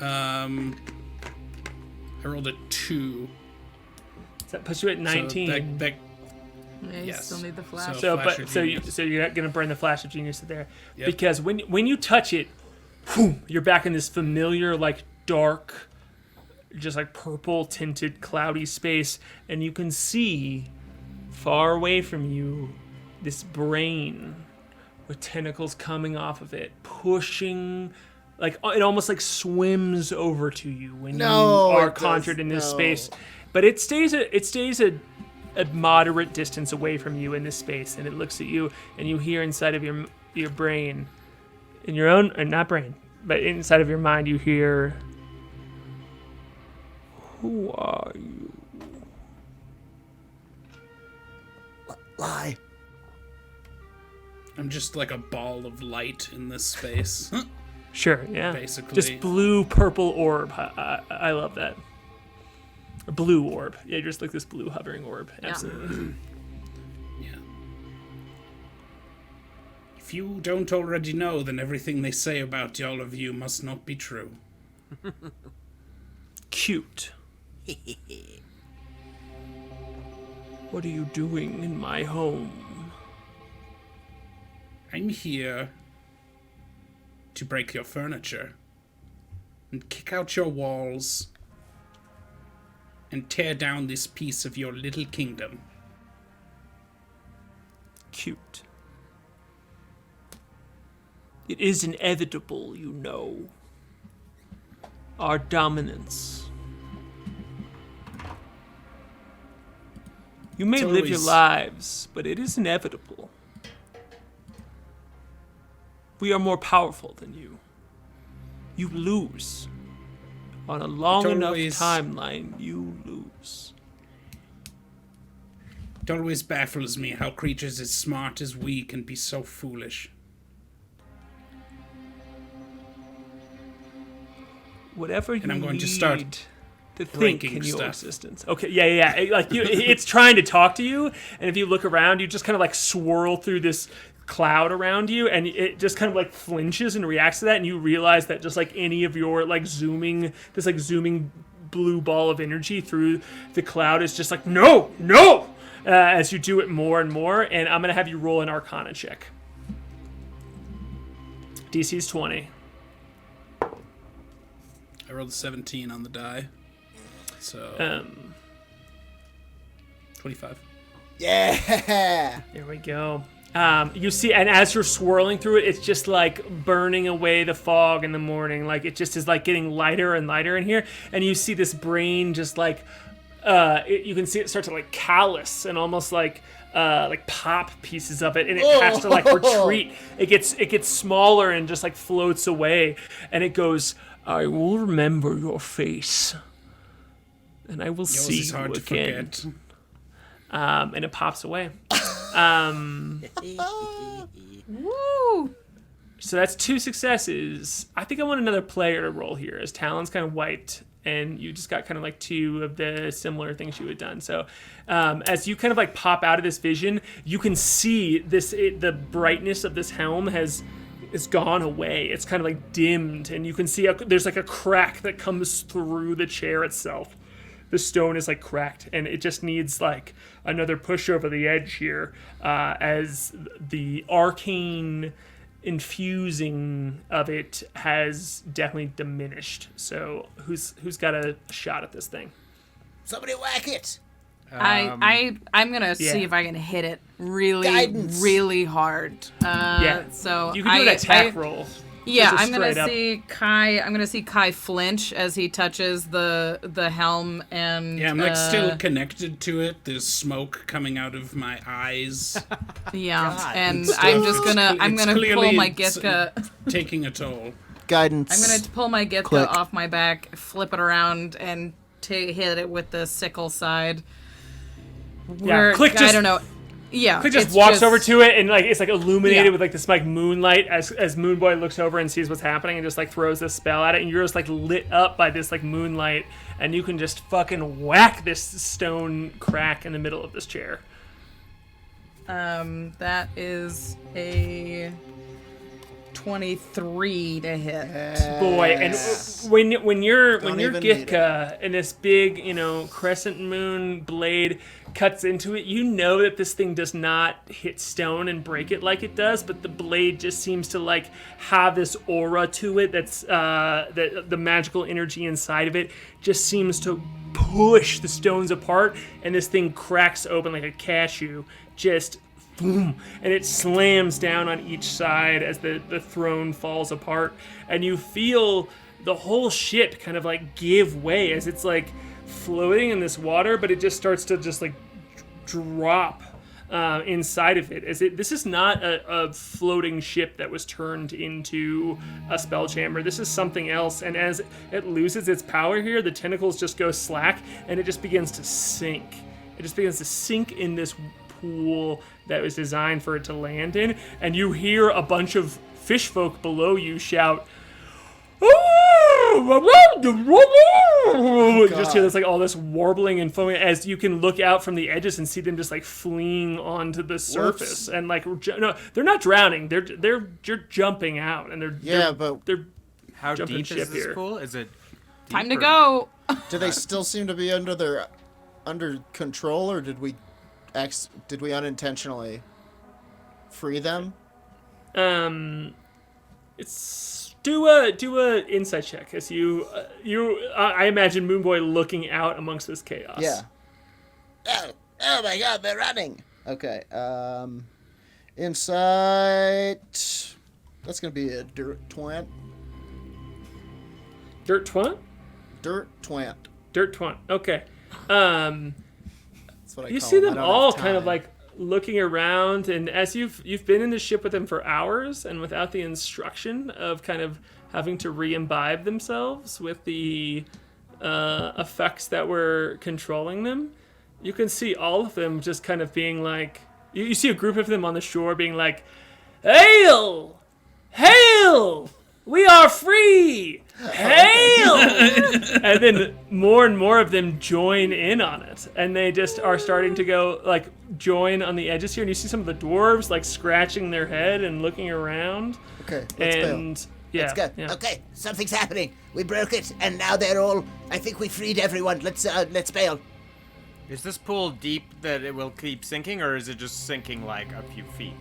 I rolled a 2. That puts you at 19. So that Yeah, you Yes. still need the flash. So, Flash of so genius. you're gonna burn the flash of genius there, Yep. because when you touch it, whew, you're back in this familiar like dark, just like purple tinted cloudy space, and you can see far away from you this brain with tentacles coming off of it, pushing. Like it almost like swims over to you when No, you are it does- conjured in this no. space, but it stays a moderate distance away from you in this space, and it looks at you, and you hear inside of your brain, in your own, or not brain, but inside of your mind, you hear, "Who are you?" Lie. I'm just like a ball of light in this space. Sure, yeah. Basically. Just blue purple orb. I love that. A blue orb. Yeah, just like this blue hovering orb. Absolutely. Yeah. If you don't already know, then everything they say about all of you must not be true. Cute. What are you doing in my home? I'm here to break your furniture and kick out your walls and tear down this piece of your little kingdom. Cute. It is inevitable, you know. Our dominance. You may live your lives, but it is inevitable. We are more powerful than you. You lose. On a long enough timeline, you lose. It always baffles me how creatures as smart as we can be so foolish. Whatever you I'm going need to start to think in your stuff. existence. Okay, yeah. Like it's trying to talk to you, and if you look around, you just kind of like swirl through this cloud around you, and it just kind of like flinches and reacts to that, and you realize that just like any of your like zooming blue ball of energy through the cloud is just like no, as you do it more and more. And I'm gonna have you roll an Arcana check. DC's 20. I rolled a 17 on the die. So 25. Yeah. There we go. You see, and as you're swirling through it, it's just like burning away the fog in the morning. Like it just is like getting lighter and lighter in here. And you see this brain just like, you can see it start to like callous and almost like pop pieces of it, and it has to like retreat. It gets smaller and just like floats away, and it goes, I will remember your face, and I will see you hard again. To forget. And it pops away. Woo! So that's 2 successes. I think I want another player to roll here, as Talon's kind of wiped, and you just got kind of like 2 of the similar things you had done. So as you kind of like pop out of this vision, you can see the brightness of this helm has gone away. It's kind of like dimmed, and you can see there's like a crack that comes through the chair itself. The stone is like cracked, and it just needs like another push over the edge here, as the arcane infusing of it has definitely diminished. So who's got a shot at this thing? Somebody whack it. I'm gonna see if I can hit it really hard. So you can do an attack roll. Yeah, Just I'm gonna straight up. see Kai. I'm gonna see Kai flinch as he touches the helm, and Yeah, I'm like still connected to it. There's smoke coming out of my eyes. Yeah, God. and It's I'm still- just gonna it's pull clearly my it's Githka. taking a toll. Guidance. I'm gonna pull my Githka Klik. off my back, flip it around, and hit it with the sickle side. Where, Klik I just- don't know. Yeah, He just it's walks over to it, and like it's like illuminated Yeah. with like this like moonlight as Moonboy looks over and sees what's happening and just like throws this spell at it, and you're just like lit up by this like moonlight, and you can just fucking whack this stone crack in the middle of this chair. That is a 23 to hit. Boy, and when your Don't even need Githka and this big crescent moon blade cuts into it, you know that this thing does not hit stone and break it like it does, but the blade just seems to like have this aura to it that's that the magical energy inside of it just seems to push the stones apart, and this thing cracks open like a cashew, just boom, and it slams down on each side as the throne falls apart, and you feel the whole ship kind of like give way as it's like floating in this water, but it just starts to just like drop inside of it. This is not a floating ship that was turned into a Spelljammer. This is something else, and as it loses its power here, the tentacles just go slack, and it just begins to sink. It just begins to sink in this pool that was designed for it to land in, and you hear a bunch of fish folk below you shout, you just hear this like all this warbling and foaming as you can look out from the edges and see them just like fleeing onto the surface. And like no, they're not drowning, they're jumping out, and they're How Jumping deep ship is this here. pool? Is it Time to deep or- go. Do they still seem to be under control, or did we unintentionally free them? it's Do a insight check as I imagine Moonboy looking out amongst this chaos. Yeah. Oh my God, they're running. Okay. Insight. That's gonna be a dirt twant. Dirt twant? Dirt twant. Dirt twant. Okay. That's what I You call see them. them I don't all have kind of time. like looking around, and as you've been in the ship with them for hours, and without the instruction of kind of having to re-imbibe themselves with the effects that were controlling them, you can see all of them just kind of being like, you see a group of them on the shore being like, "Hail! Hail! We are free! Hail!" And then more and more of them join in on it. And they just are starting to go, like, join on the edges here. And you see some of the dwarves, like, scratching their head and looking around. Okay, let's bail. And, yeah. Let's go. Yeah. Okay, something's happening. We broke it, and now they're all. I think we freed everyone. Let's bail. Is this pool deep that it will keep sinking, or is it just sinking like a few feet?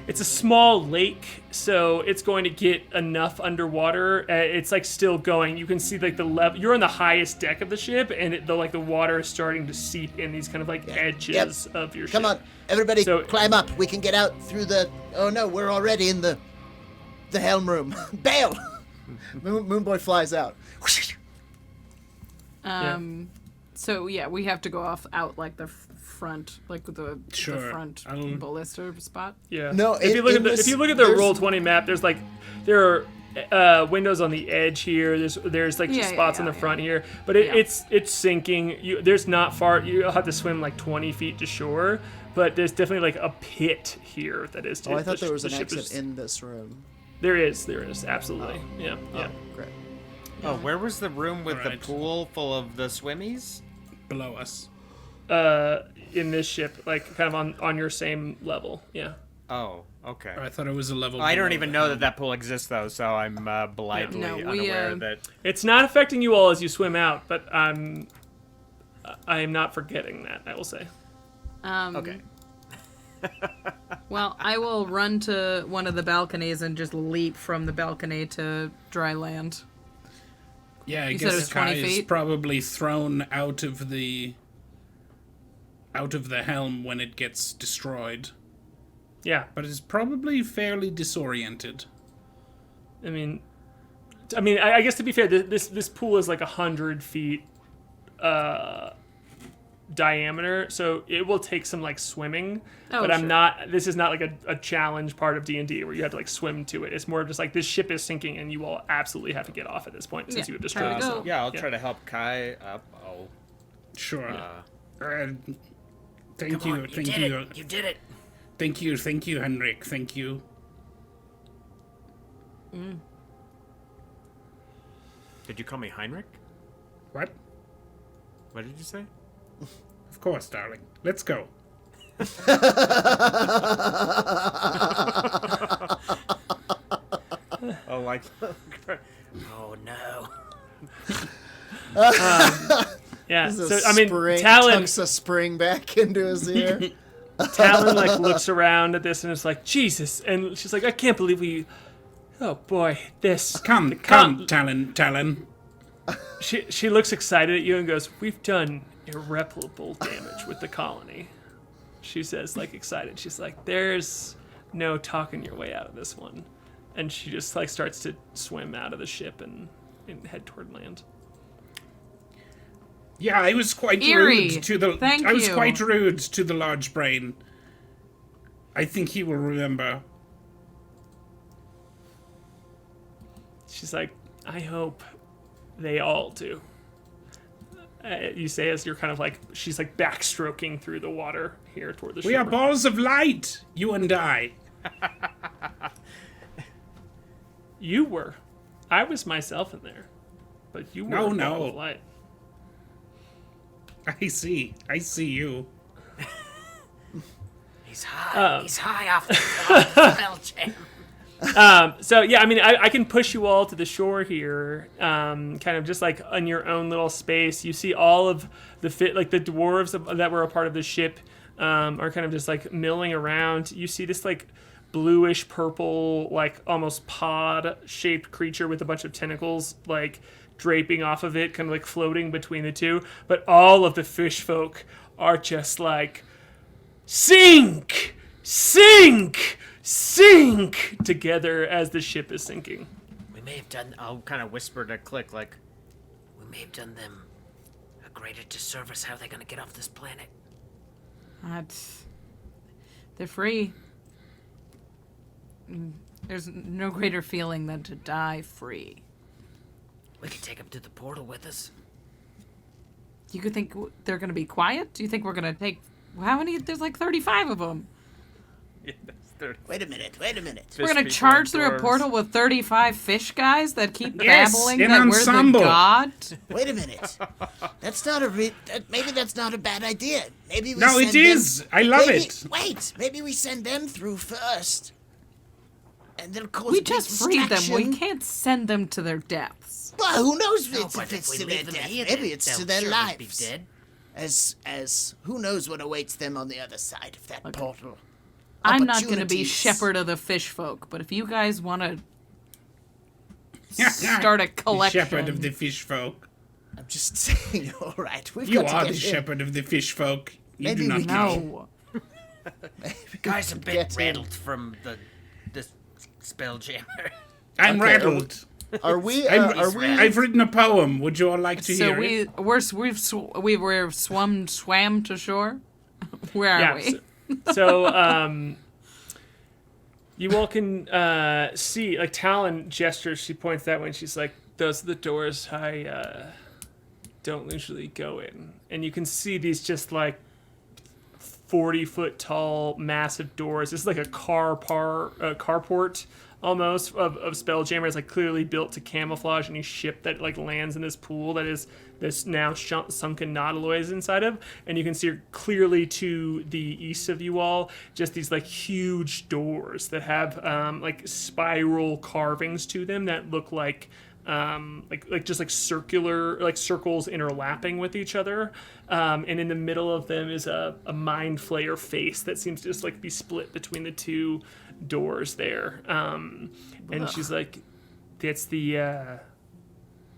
It's a small lake, so it's going to get enough underwater. It's like still going. You can see like the level. You're on the highest deck of the ship, and the water is starting to seep in these kind of like edges of your ship. Come on, everybody, So- climb up. We can get out through the. Oh no, we're already in the helm room. Bail. Moonboy flies out. So yeah, we have to go out like the front, like with the Sure, front I'll- ballista spot. Yeah. No, if you look at the there's- Roll20 map, there are windows on the edge here. There's like spots on the front here, but it's sinking. There's not far. You'll have to swim like 20 feet to shore, but there's definitely like a pit here that is. Oh, I thought there was an exit in this room. There is absolutely. Yeah. Great. Oh, where was the room with Right. the pool full of the swimmies? Below us. In this ship, like kind of on your same level. Yeah. Oh, okay. I thought it was a level. I don't below even the know helm. that pool exists, though, so I'm blithely No, we, unaware that... It's not affecting you all as you swim out, but I am not forgetting that. I will say. Okay. Well, I will run to one of the balconies and just leap from the balcony to dry land. Yeah, I You said it guess was 20 Kai is feet? probably thrown out of the helm when it gets destroyed, Yeah. but is probably fairly disoriented. I mean, I guess to be fair, this pool is like 100 feet diameter, so it will take some like swimming. Oh, but sure. This is not like a challenge part of D&D where you have to like swim to it. It's more of just like this ship is sinking and you will absolutely have to get off at this point since you have destroyed Time to yourself. go. Yeah, I'll try to help Kai up. Oh. Sure. Thank Come you, on, you thank did you, it. You did it. thank you, Henrik. Thank you. Did you call me Heinrich? What? What did you say? Of course, darling. Let's go. Oh, like... Oh no. Yeah. This is So a I mean, spring, Talon tucks a spring back into his ear. Talon like looks around at this and is like, Jesus, and she's like, I can't believe we. Oh boy, this. Come, con- Talon. She looks excited at you and goes, "We've done irreparable damage with the colony." She says, like excited. She's like, "There's no talking your way out of this one," and she just like starts to swim out of the ship and head toward land. Yeah, I was quite Eerie. rude to the. Thank I was you. quite rude to the large brain. I think he will remember. She's like, "I hope they all do." You say as you're kind of like, she's like backstroking through the water here toward the shore. We are balls of light, you and I. You were. I was myself in there. But you were No, a ball no. of light. I see you. He's high. He's high off the Spelljammer. So yeah, I mean, I can push you all to the shore here, kind of just like on your own little space. You see all of the the dwarves that were a part of the ship are kind of just like milling around. You see this like bluish purple, like almost pod shaped creature with a bunch of tentacles like draping off of it, kind of like floating between the two. But all of the fish folk are just like sink, sink, sink together as the ship is sinking. We may have done. I'll kind of whisper to Klik, like, We may have done them a greater disservice. How are they gonna get off this planet? They're free. There's no greater feeling than to die free. We could take them to the portal with us. You could think they're going to be quiet? Do you think we're going to take... How many? There's like 35 of them. yeah, that's 30. Wait a minute. We're going to charge through a portal with 35 fish guys that keep Yes, babbling an that ensemble. we're the god? Wait a minute. That's not maybe that's not a bad idea. Maybe we No, send it is. them- I love maybe- it. Wait, maybe we send them through first. And they'll cause We a big just freed them. We distraction. can't send them to their deaths. Well, who knows No, if but it's if to we their leave them death. here, Maybe then it's to they'll their surely lives. be dead. As who knows what awaits them on the other side of that portal. I'm not going to be Opportunities. shepherd of the fish folk, but if you guys want to start a collection... Shepherd of the fish folk. I'm just saying, all right, we've You got to are get the him. shepherd of the fish folk. You Maybe do not we know. No. Guys a Get bit him. rattled from the Spelljammer. I'm Okay, rattled. Are we? I've written a poem. Would you all like to So hear it? we've swam to shore? Where are we? So you all can see, like, Talon gestures, she points that way, and she's like, those are the doors I don't usually go in. And you can see these just, like, 40-foot tall, massive doors. This is like a carport, almost, of Spelljammer. It's, like, clearly built to camouflage any ship that, like, lands in this pool that is this now sunken nautiloid is inside of. And you can see clearly to the east of you all just these, like, huge doors that have like spiral carvings to them that look like just like circular, like circles interlapping with each other, and in the middle of them is a mind flayer face that seems to just like be split between the two doors there, and she's like, that's the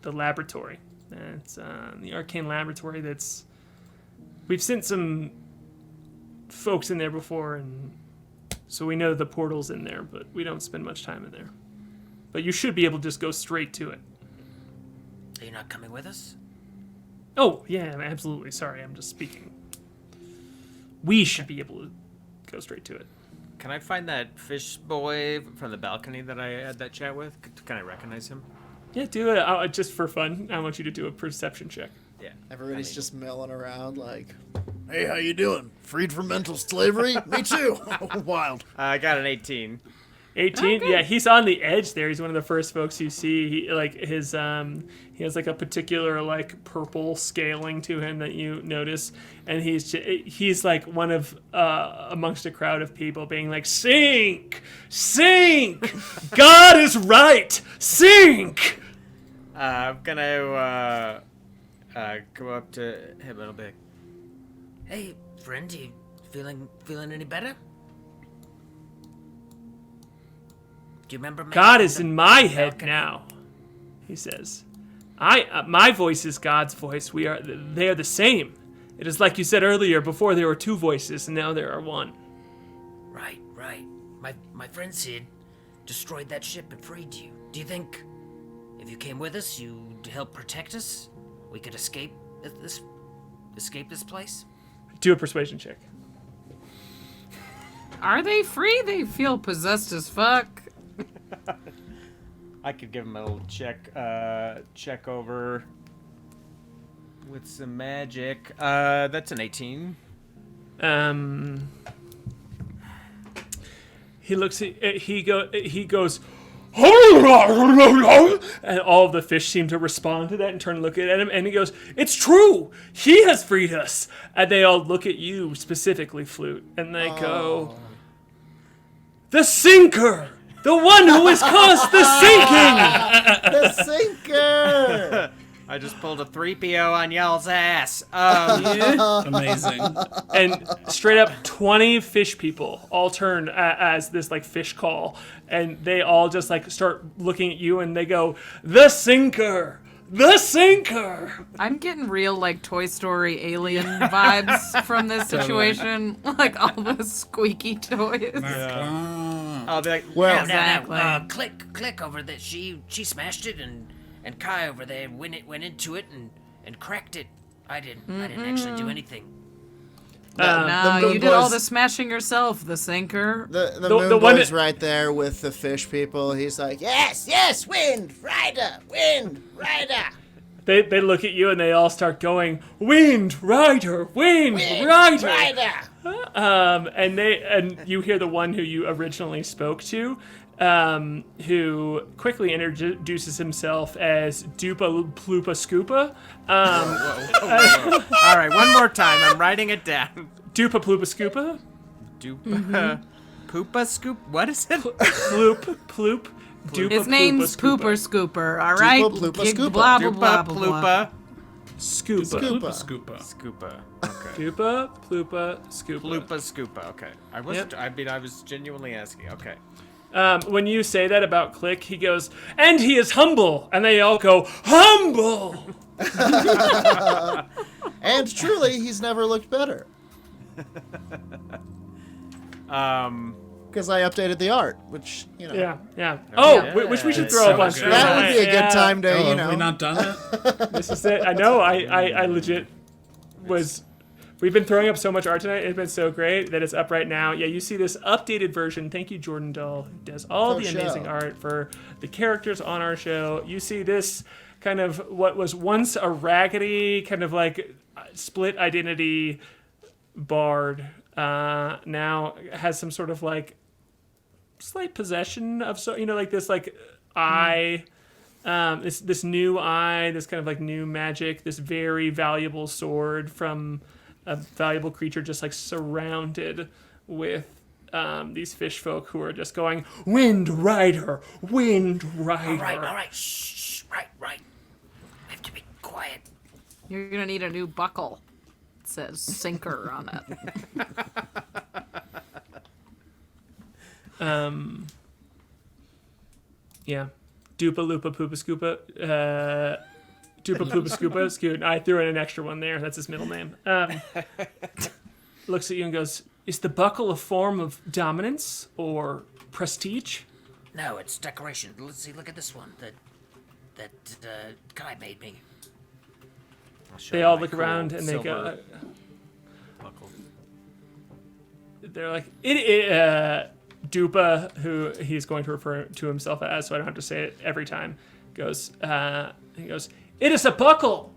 laboratory. That's the Arcane laboratory. We've sent some folks in there before, and so we know the portal's in there, but we don't spend much time in there. But you should be able to just go straight to it. Are you not coming with us? Oh, yeah, absolutely. Sorry, I'm just speaking. We should be able to go straight to it. can I find that fish boy from the balcony that I had that chat with? Can I recognize him? Yeah, do it. Just for fun, I want you to do a perception check. Yeah. Everybody's just milling around like, hey, how you doing? Freed from mental slavery? Me too. Wild. I got an 18. 18. Yeah, he's on the edge there. He's one of the first folks you see. He like his he has like a particular like purple scaling to him that you notice, and he's like one of amongst a crowd of people being like, sink, sink, God is right, sink. I'm gonna go up to him a little bit. Hey, friend, you feeling any better? Do you remember? God is in my head now, he says. My voice is God's voice. They are the same. It is like you said earlier, before there were two voices, and now there are one. Right. My friend Sid destroyed that ship and freed you. Do you think if you came with us, you'd help protect us? We could escape this place? Do a persuasion check. Are they free? They feel possessed as fuck. I could give him a little check over with some magic. That's an 18. He looks at, he goes, and all of the fish seem to respond to that and turn and look at him, and he goes, it's true, he has freed us. And they all look at you specifically, Flute, and they go, the sinker, the one who has caused the sinking. The sinker! I I just pulled a 3PO on y'all's ass. Amazing. And straight up 20 fish people all turn as this like fish call, and they all just like start looking at you and they go, "The sinker! The sinker!" I'm getting real like Toy Story alien vibes from this situation. Like all the squeaky toys. I'll be like, Well, Exactly. No. Klik over there. She smashed it, and K.A.I went into it and cracked it. I didn't actually do anything. No, the you did all Moonboy's- the smashing yourself, the sinker. The The Moonboy's one that- right there with the fish people. He's like, Yes, yes, Windrider, Windrider. They look at you and they all start going, Windrider, Windrider. And you hear the one who you originally spoke to, who quickly introduces himself as Dupa Plupa Scoopa. all right, one more time. I'm writing it down. Dupa Plupa Scoopa? Poopa scoop? What is it? Ploop. Dupa His name's Plupa Pooper Scooper, all right? Plupa Scooper. Blah, blah, blah, blah, blah. Ploopa. Scoopa. Scoopa. Scoopa. Okay. Dupa Plupa Scoopa. Ploopa scoopa. Okay. I wasn't. I mean, I was genuinely asking. Okay. When you say that about Klik, he goes, and he is humble. And they all go, humble. and truly, he's never looked better. Because I updated the art, which, you know. Yeah. Oh, which we should throw so a bunch. good. That would be a good time to, Oh, you have know. we not done it? This is it. I know. I legit was. We've been throwing up so much art tonight. It's been so great that it's up right now. Yeah, you see this updated version. Thank you, Jordan Dahl, who does all For the show. amazing art for the characters on our show. You see this kind of what was once a raggedy kind of like split identity bard now has some sort of like slight possession of like this like eye. This new eye, this kind of like new magic, this very valuable sword from a valuable creature just like surrounded with these fish folk who are just going, Windrider, Windrider. All right. Shh. Right. I have to be quiet. You're going to need a new buckle. It says sinker on it. Yeah. Dupa Lupa Poopa Scoopa. Dupa Poopa Scoopa. Scoot. I threw in an extra one there. That's his middle name. Looks at you and goes, is the buckle a form of dominance or prestige? No, it's decoration. Let's see. Look at this one that K.A.I made me. They all look around and they go, Buckle. they're like, Dupa, who he's going to refer to himself as, so I don't have to say it every time, goes, it is a buckle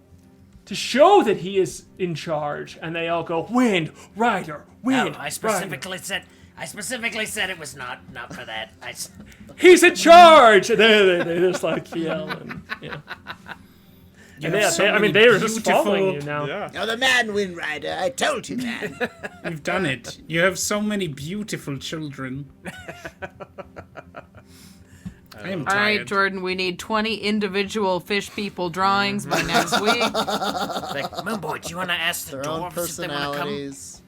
to show that he is in charge. And they all go, Windrider, No, I specifically said it was not for that. he's in charge. They just like yell and yeah. And they were just following you now. Yeah. You're the man, Windrider. I told you, man. You've done it. You have so many beautiful children. I am All right, tired. Jordan, we need 20 individual fish people drawings by next week. Like, Moonboy, do you want to ask the Their own dwarves if they want to come? personalities.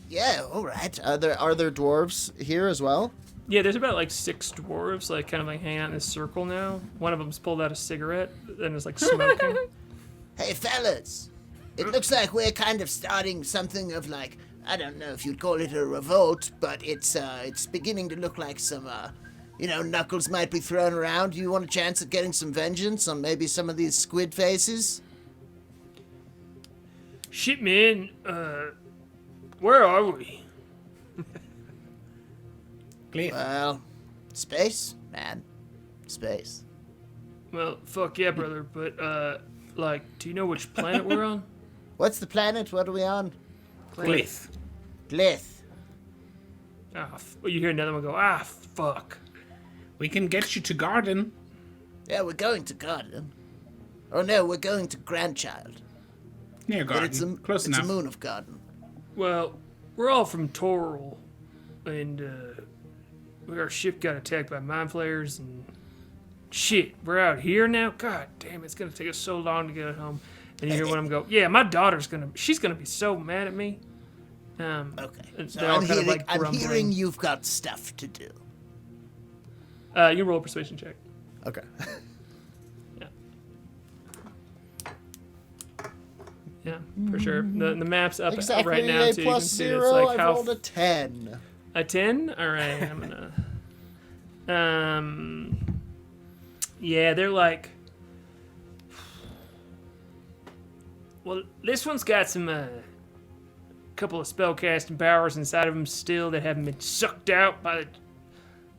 Yeah, all right. Are there dwarves here as well? Yeah, there's about like 6 dwarves, like kind of like hanging out in this circle now. One of them's pulled out a cigarette and is like smoking. Hey, fellas. It looks like we're kind of starting something of like, I don't know if you'd call it a revolt, but it's beginning to look like some, knuckles might be thrown around. You want a chance at getting some vengeance on maybe some of these squid faces? Shit, man. Where are we? Well, space, man. Space. Well, fuck yeah, brother. But do you know which planet we're on? What's the planet? What are we on? Glyph. Glyph. You hear another one go, fuck. We can get you to Garden. Yeah, we're going to Garden. Oh no, we're going to Grandchild. Near But Garden. Close it's enough. a moon of Garden. Well, we're all from Tohr, and our ship got attacked by mind flayers, and shit, we're out here now? God damn, it's gonna take us so long to get home. And you hear one of them go, yeah, my daughter's she's gonna be so mad at me. Okay. So They're all I'm kind of, hearing, like, I'm grumbling. hearing you've got stuff to do. You roll a persuasion check. Okay. Yeah, for sure. The map's up Exactly right now, a too. You plus can see 0. it's like I've how rolled a 10. A 10? All right, I'm gonna. Yeah, they're like. Well, this one's got some couple of spellcasting powers inside of them still that haven't been sucked out by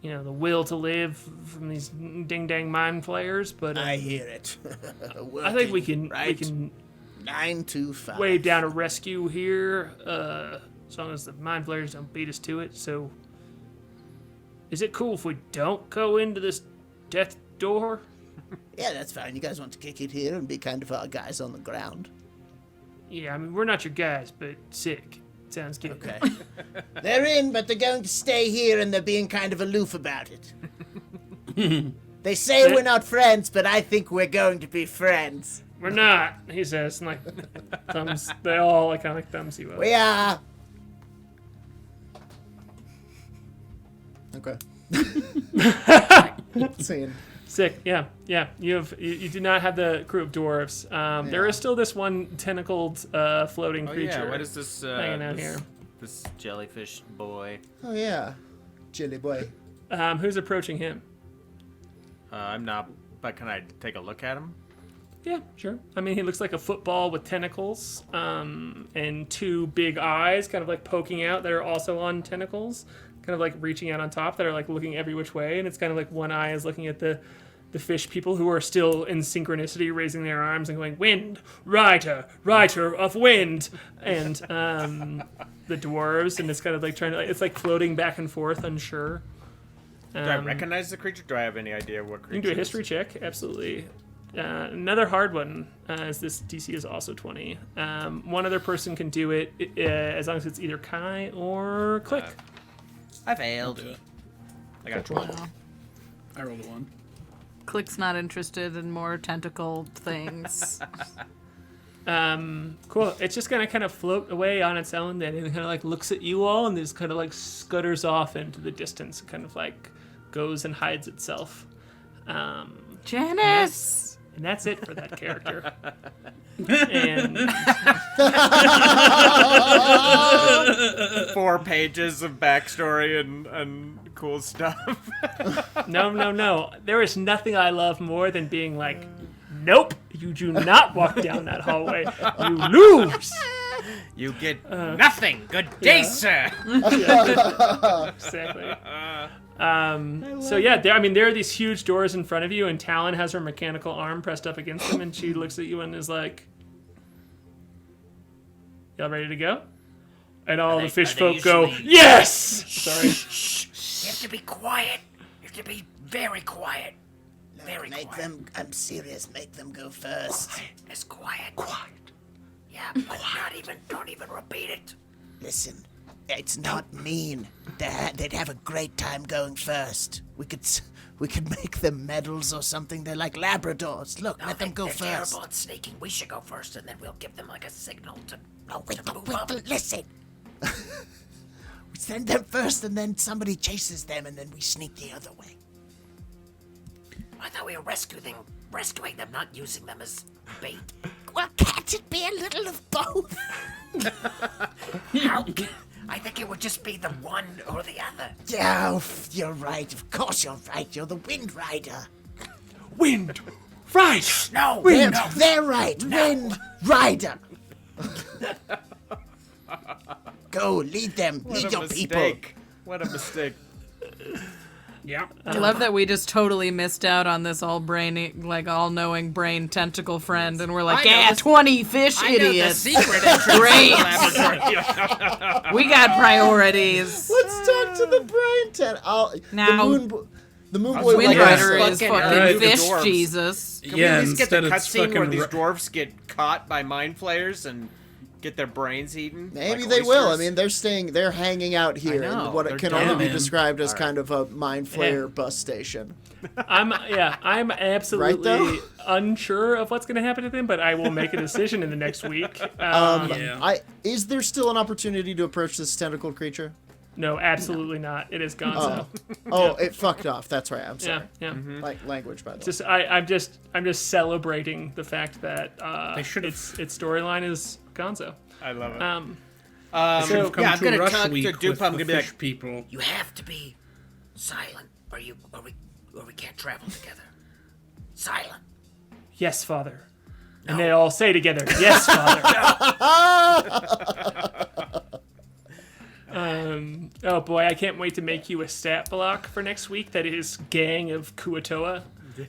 the will to live from these ding dang mind flayers. But I hear it. I think we can 9 to 5. wave down a rescue here, as long as the mind flayers don't beat us to it. So, is it cool if we don't go into this death door? Yeah, that's fine. You guys want to kick it here and be kind of our guys on the ground? Yeah, I mean, we're not your guys, but sick. Sounds good. Okay. They're in, but they're going to stay here and they're being kind of aloof about it. They say we're not friends, but I think we're going to be friends. We're not, he says, and thumbs. They all kind of thumbs you up. We are. Okay. Scene. Sick. Yeah. You do not have the crew of dwarves. There is still this one tentacled floating creature. Yeah, what is this? Hanging out here. This jellyfish boy. Oh yeah, Chili boy. Who's approaching him? I'm not. But can I take a look at him? Yeah, sure. I mean, he looks like a football with tentacles, and 2 big eyes, kind of like poking out that are also on tentacles, kind of like reaching out on top that are like looking every which way, and it's kind of like one eye is looking at the fish people who are still in synchronicity, raising their arms and going, "Wind, rider of wind," and the dwarves, and it's kind of like trying to, it's like floating back and forth, unsure. Do I recognize the creature? Do I have any idea what creature? You can do a history check, absolutely. Another hard one, as this DC is also 20. One other person can do it as long as it's either K.A.I or Klik. I failed. I got 12. I rolled a 1. Klik's not interested in more tentacled things. Cool. It's just gonna kind of float away on its own, then it kind of like looks at you all, and just kind of like scutters off into the distance, kind of like goes and hides itself. Janice! And that's it for that character. And 4 pages of backstory and cool stuff. no. There is nothing I love more than being like, nope, you do not walk down that hallway. You lose. You get nothing. Good day, sir. Exactly. So yeah, there are these huge doors in front of you, and Talon has her mechanical arm pressed up against them, and she looks at you and is like, "Y'all ready to go?" And all the fish folk go, "Yes!" Sorry. You have to be quiet. You have to be very quiet. Very Make quiet. them, I'm serious, make them go first. As quiet. Quiet. Yeah, but don't even repeat it. Listen, it's not mean. They'd have a great time going first. We could make them medals or something. They're like Labradors. Look, let them go they're first. terrible at sneaking. We should go first, and then we'll give them like a signal to move Wait, up. listen. We send them first, and then somebody chases them, and then we sneak the other way. I thought we were rescuing them, not using them as bait. Well, can't it be a little of both? I think it would just be the one or the other. Yeah, you're right. Of course you're right. You're the Windrider. Wind, right? No, They're right. Windrider. Go, lead them. Lead your people. What a mistake. Yeah. I love that we just totally missed out on this all-knowing brain tentacle friend, and we're like, yeah, 20 fish idiots. secret Great. We got priorities. Let's talk to the brain Now- the Moonboy Windrider Yes. is Fucking fucking right. fish The dwarves. Jesus. Can Yeah, we at least get the instead it's cutscene where fucking these dwarves get caught by mind flayers and get their brains eaten? Maybe like they will. I oysters? mean, they're hanging out here I know, in what they're can dumb. only be Man. described as All kind of a mind flayer Yeah. bus station. I'm absolutely though? unsure of what's going to happen to them, but I will make a decision in the next week. Is there still an opportunity to approach this tentacle creature? No, absolutely not. It is Gonzo. It fucked off. That's right. I'm sorry. Yeah. Like language, by the way. Just I'm just celebrating the fact that They should've- its storyline is Gonzo. I love it. Should have come I'm to gonna Rush talk to Week Dupe. with I'm the gonna be fish like, people. You have to be silent, or we can't travel together. Silent. Yes, Father. And they all say together, "Yes, Father." Oh boy, I can't wait to make you a stat block for next week. That is Gang of Kuatoa.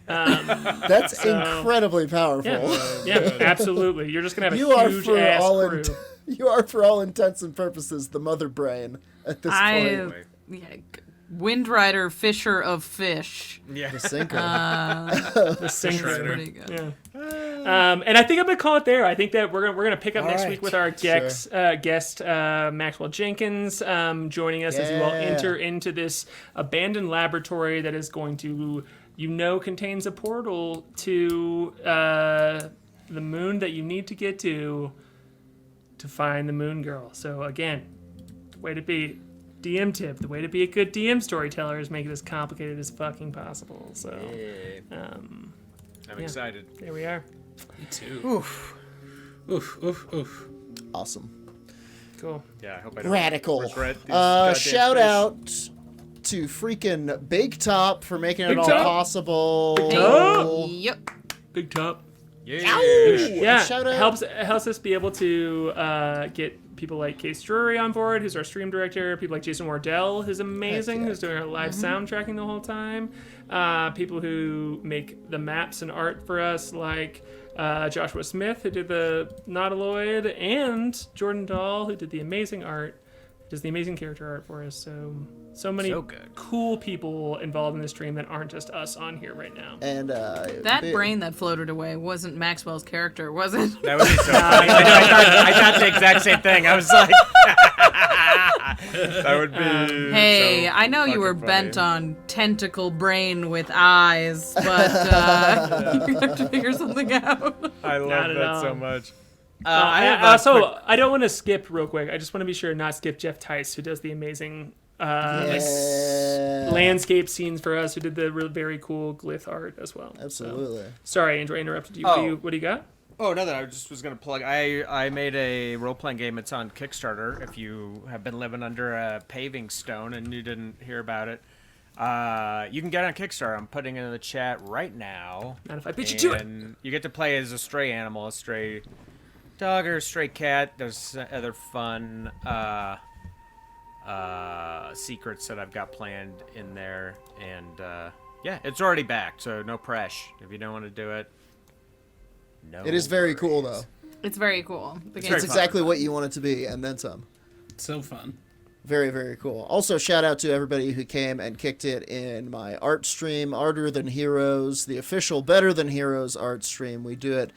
That's incredibly powerful. Yeah, absolutely. You're just gonna have a You are huge for ass all crew. you are for all intents and purposes the mother brain at this point. Windrider, Fisher of Fish. The sinker. The singer. Rider. Pretty good. Yeah. And I think I'm gonna call it there. I think that we're gonna pick up next right. week with our guest Maxwell Jenkins joining us as you all Yeah. enter into this abandoned laboratory that is going to contains a portal to the moon that you need to get to find the moon girl. So again, the way to be DM tip, the way to be a good DM storyteller is make it as complicated as fucking possible. So I'm excited. there we are. Me too. Oof. Awesome. Cool. Yeah, I hope I don't Radical. regret these goddamn Shout fish. out to freaking Big Top for making it Big all Top. possible. Top. Yep. Big top. Yeah. Yeah, Shout out. helps us be able to get people like Case Drury on board, who's our stream director. People like Jason Wardell, who's amazing, Heck yeah. who's doing our live soundtracking the whole time. People who make the maps and art for us, like Joshua Smith, who did the Nautiloid, and Jordan Dahl, who did the amazing art, does the amazing character art for us. So many So good. cool people involved in this stream that aren't just us on here right now. And That brain that floated away wasn't Maxwell's character, was it? That would be so funny. I thought the exact same thing. I was like, that would be. Hey, so I know you were fucking bent funny. on tentacle brain with eyes, but you have to figure something out. I Not love at that all. so much. I don't want to skip real quick. I just want to be sure to not skip Jeff Tice, who does the amazing landscape scenes for us, who did the very cool glyph art as well. Absolutely. So, sorry, Andrew, I interrupted you. Oh. What do you got? Oh, nothing. I just was going to plug. I made a role-playing game. It's on Kickstarter. If you have been living under a paving stone and you didn't hear about it, you can get it on Kickstarter. I'm putting it in the chat right now. Not if I beat you to it. And you get to play as a stray animal, a stray dog or a stray cat. There's other fun secrets that I've got planned in there. And yeah, it's already back, so no pressure. If you don't want to do it, no. It is very cool, though. It's very cool. The It's game's exactly what you want it to be, and then some. So fun. Very, very cool. Also, shout out to everybody who came and kicked it in my art stream, Arter Than Heroes, the official Better Than Heroes art stream. We do it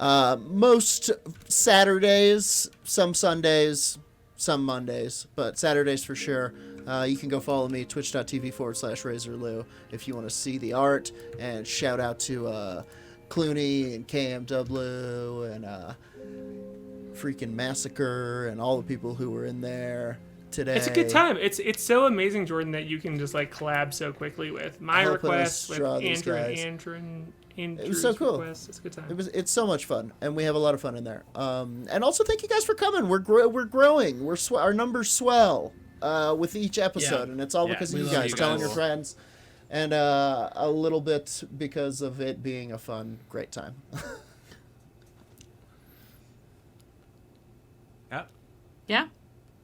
most Saturdays, some Sundays, some Mondays, but Saturdays for sure. You can go follow me, twitch.tv/RazorLou, if you want to see the art. And shout out to Clooney and KMW and freaking Massacre and all the people who were in there today. It's a good time. It's so amazing, Jordan, that you can just like collab so quickly with my Helping requests, us with draw these Andrew guys. and Andrew's It was so cool. requests. It's a good time. It's so much fun, and we have a lot of fun in there. And also, thank you guys for coming. We're growing. Our numbers swell with each episode, Yeah. and it's all Yeah, because of we you love guys you telling guys. your friends, and a little bit because of it being a fun, great time. Yep. Yeah.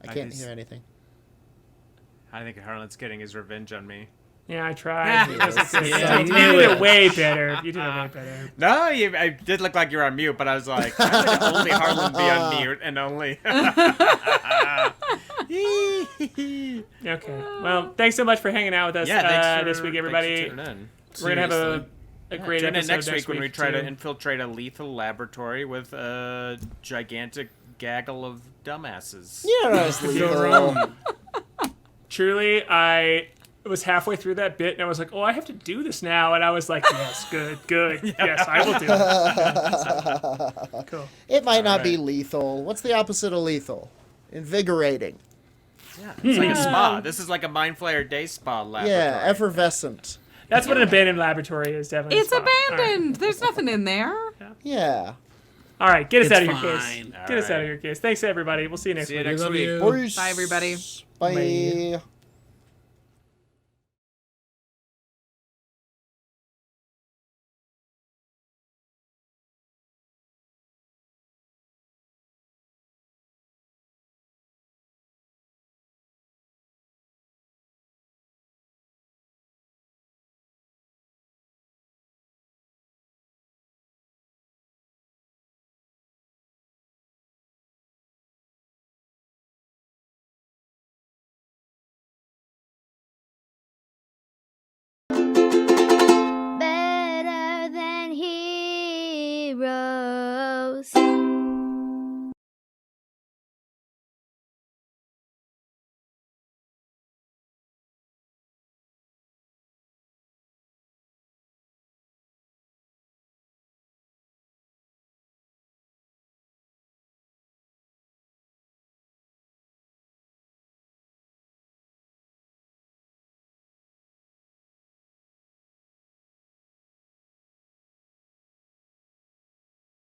I can't Nice. hear anything. I think Harlan's getting his revenge on me. Yeah, I tried. Yeah, You I did knew it it. way better. You did it way better. No, I did look like you were on mute, but I was like, I'm gonna only Harlan be on mute and only. Okay. Well, thanks so much for hanging out with us this week, everybody. Thanks for tuning in. We're gonna have a great Tune in episode next week when we try to too. infiltrate a lethal laboratory with a gigantic gaggle of dumbasses. Yeah, no, it's Go lethal. wrong. Truly, I was halfway through that bit, and I was like, "Oh, I have to do this now," and I was like, "Yes, good, yes, I will do it." Yeah, cool. It might not be lethal. What's the opposite of lethal? Invigorating. Yeah, it's like a spa. This is like a Mind Flayer day spa laboratory. Yeah, effervescent. That's what an abandoned laboratory is, definitely. It's abandoned. There's nothing in there. Yeah. All right, get us It's out of your fine. case. Get us out of your case. Thanks, everybody. We'll see you next week. See you next week. Peace. Bye, everybody. Bye.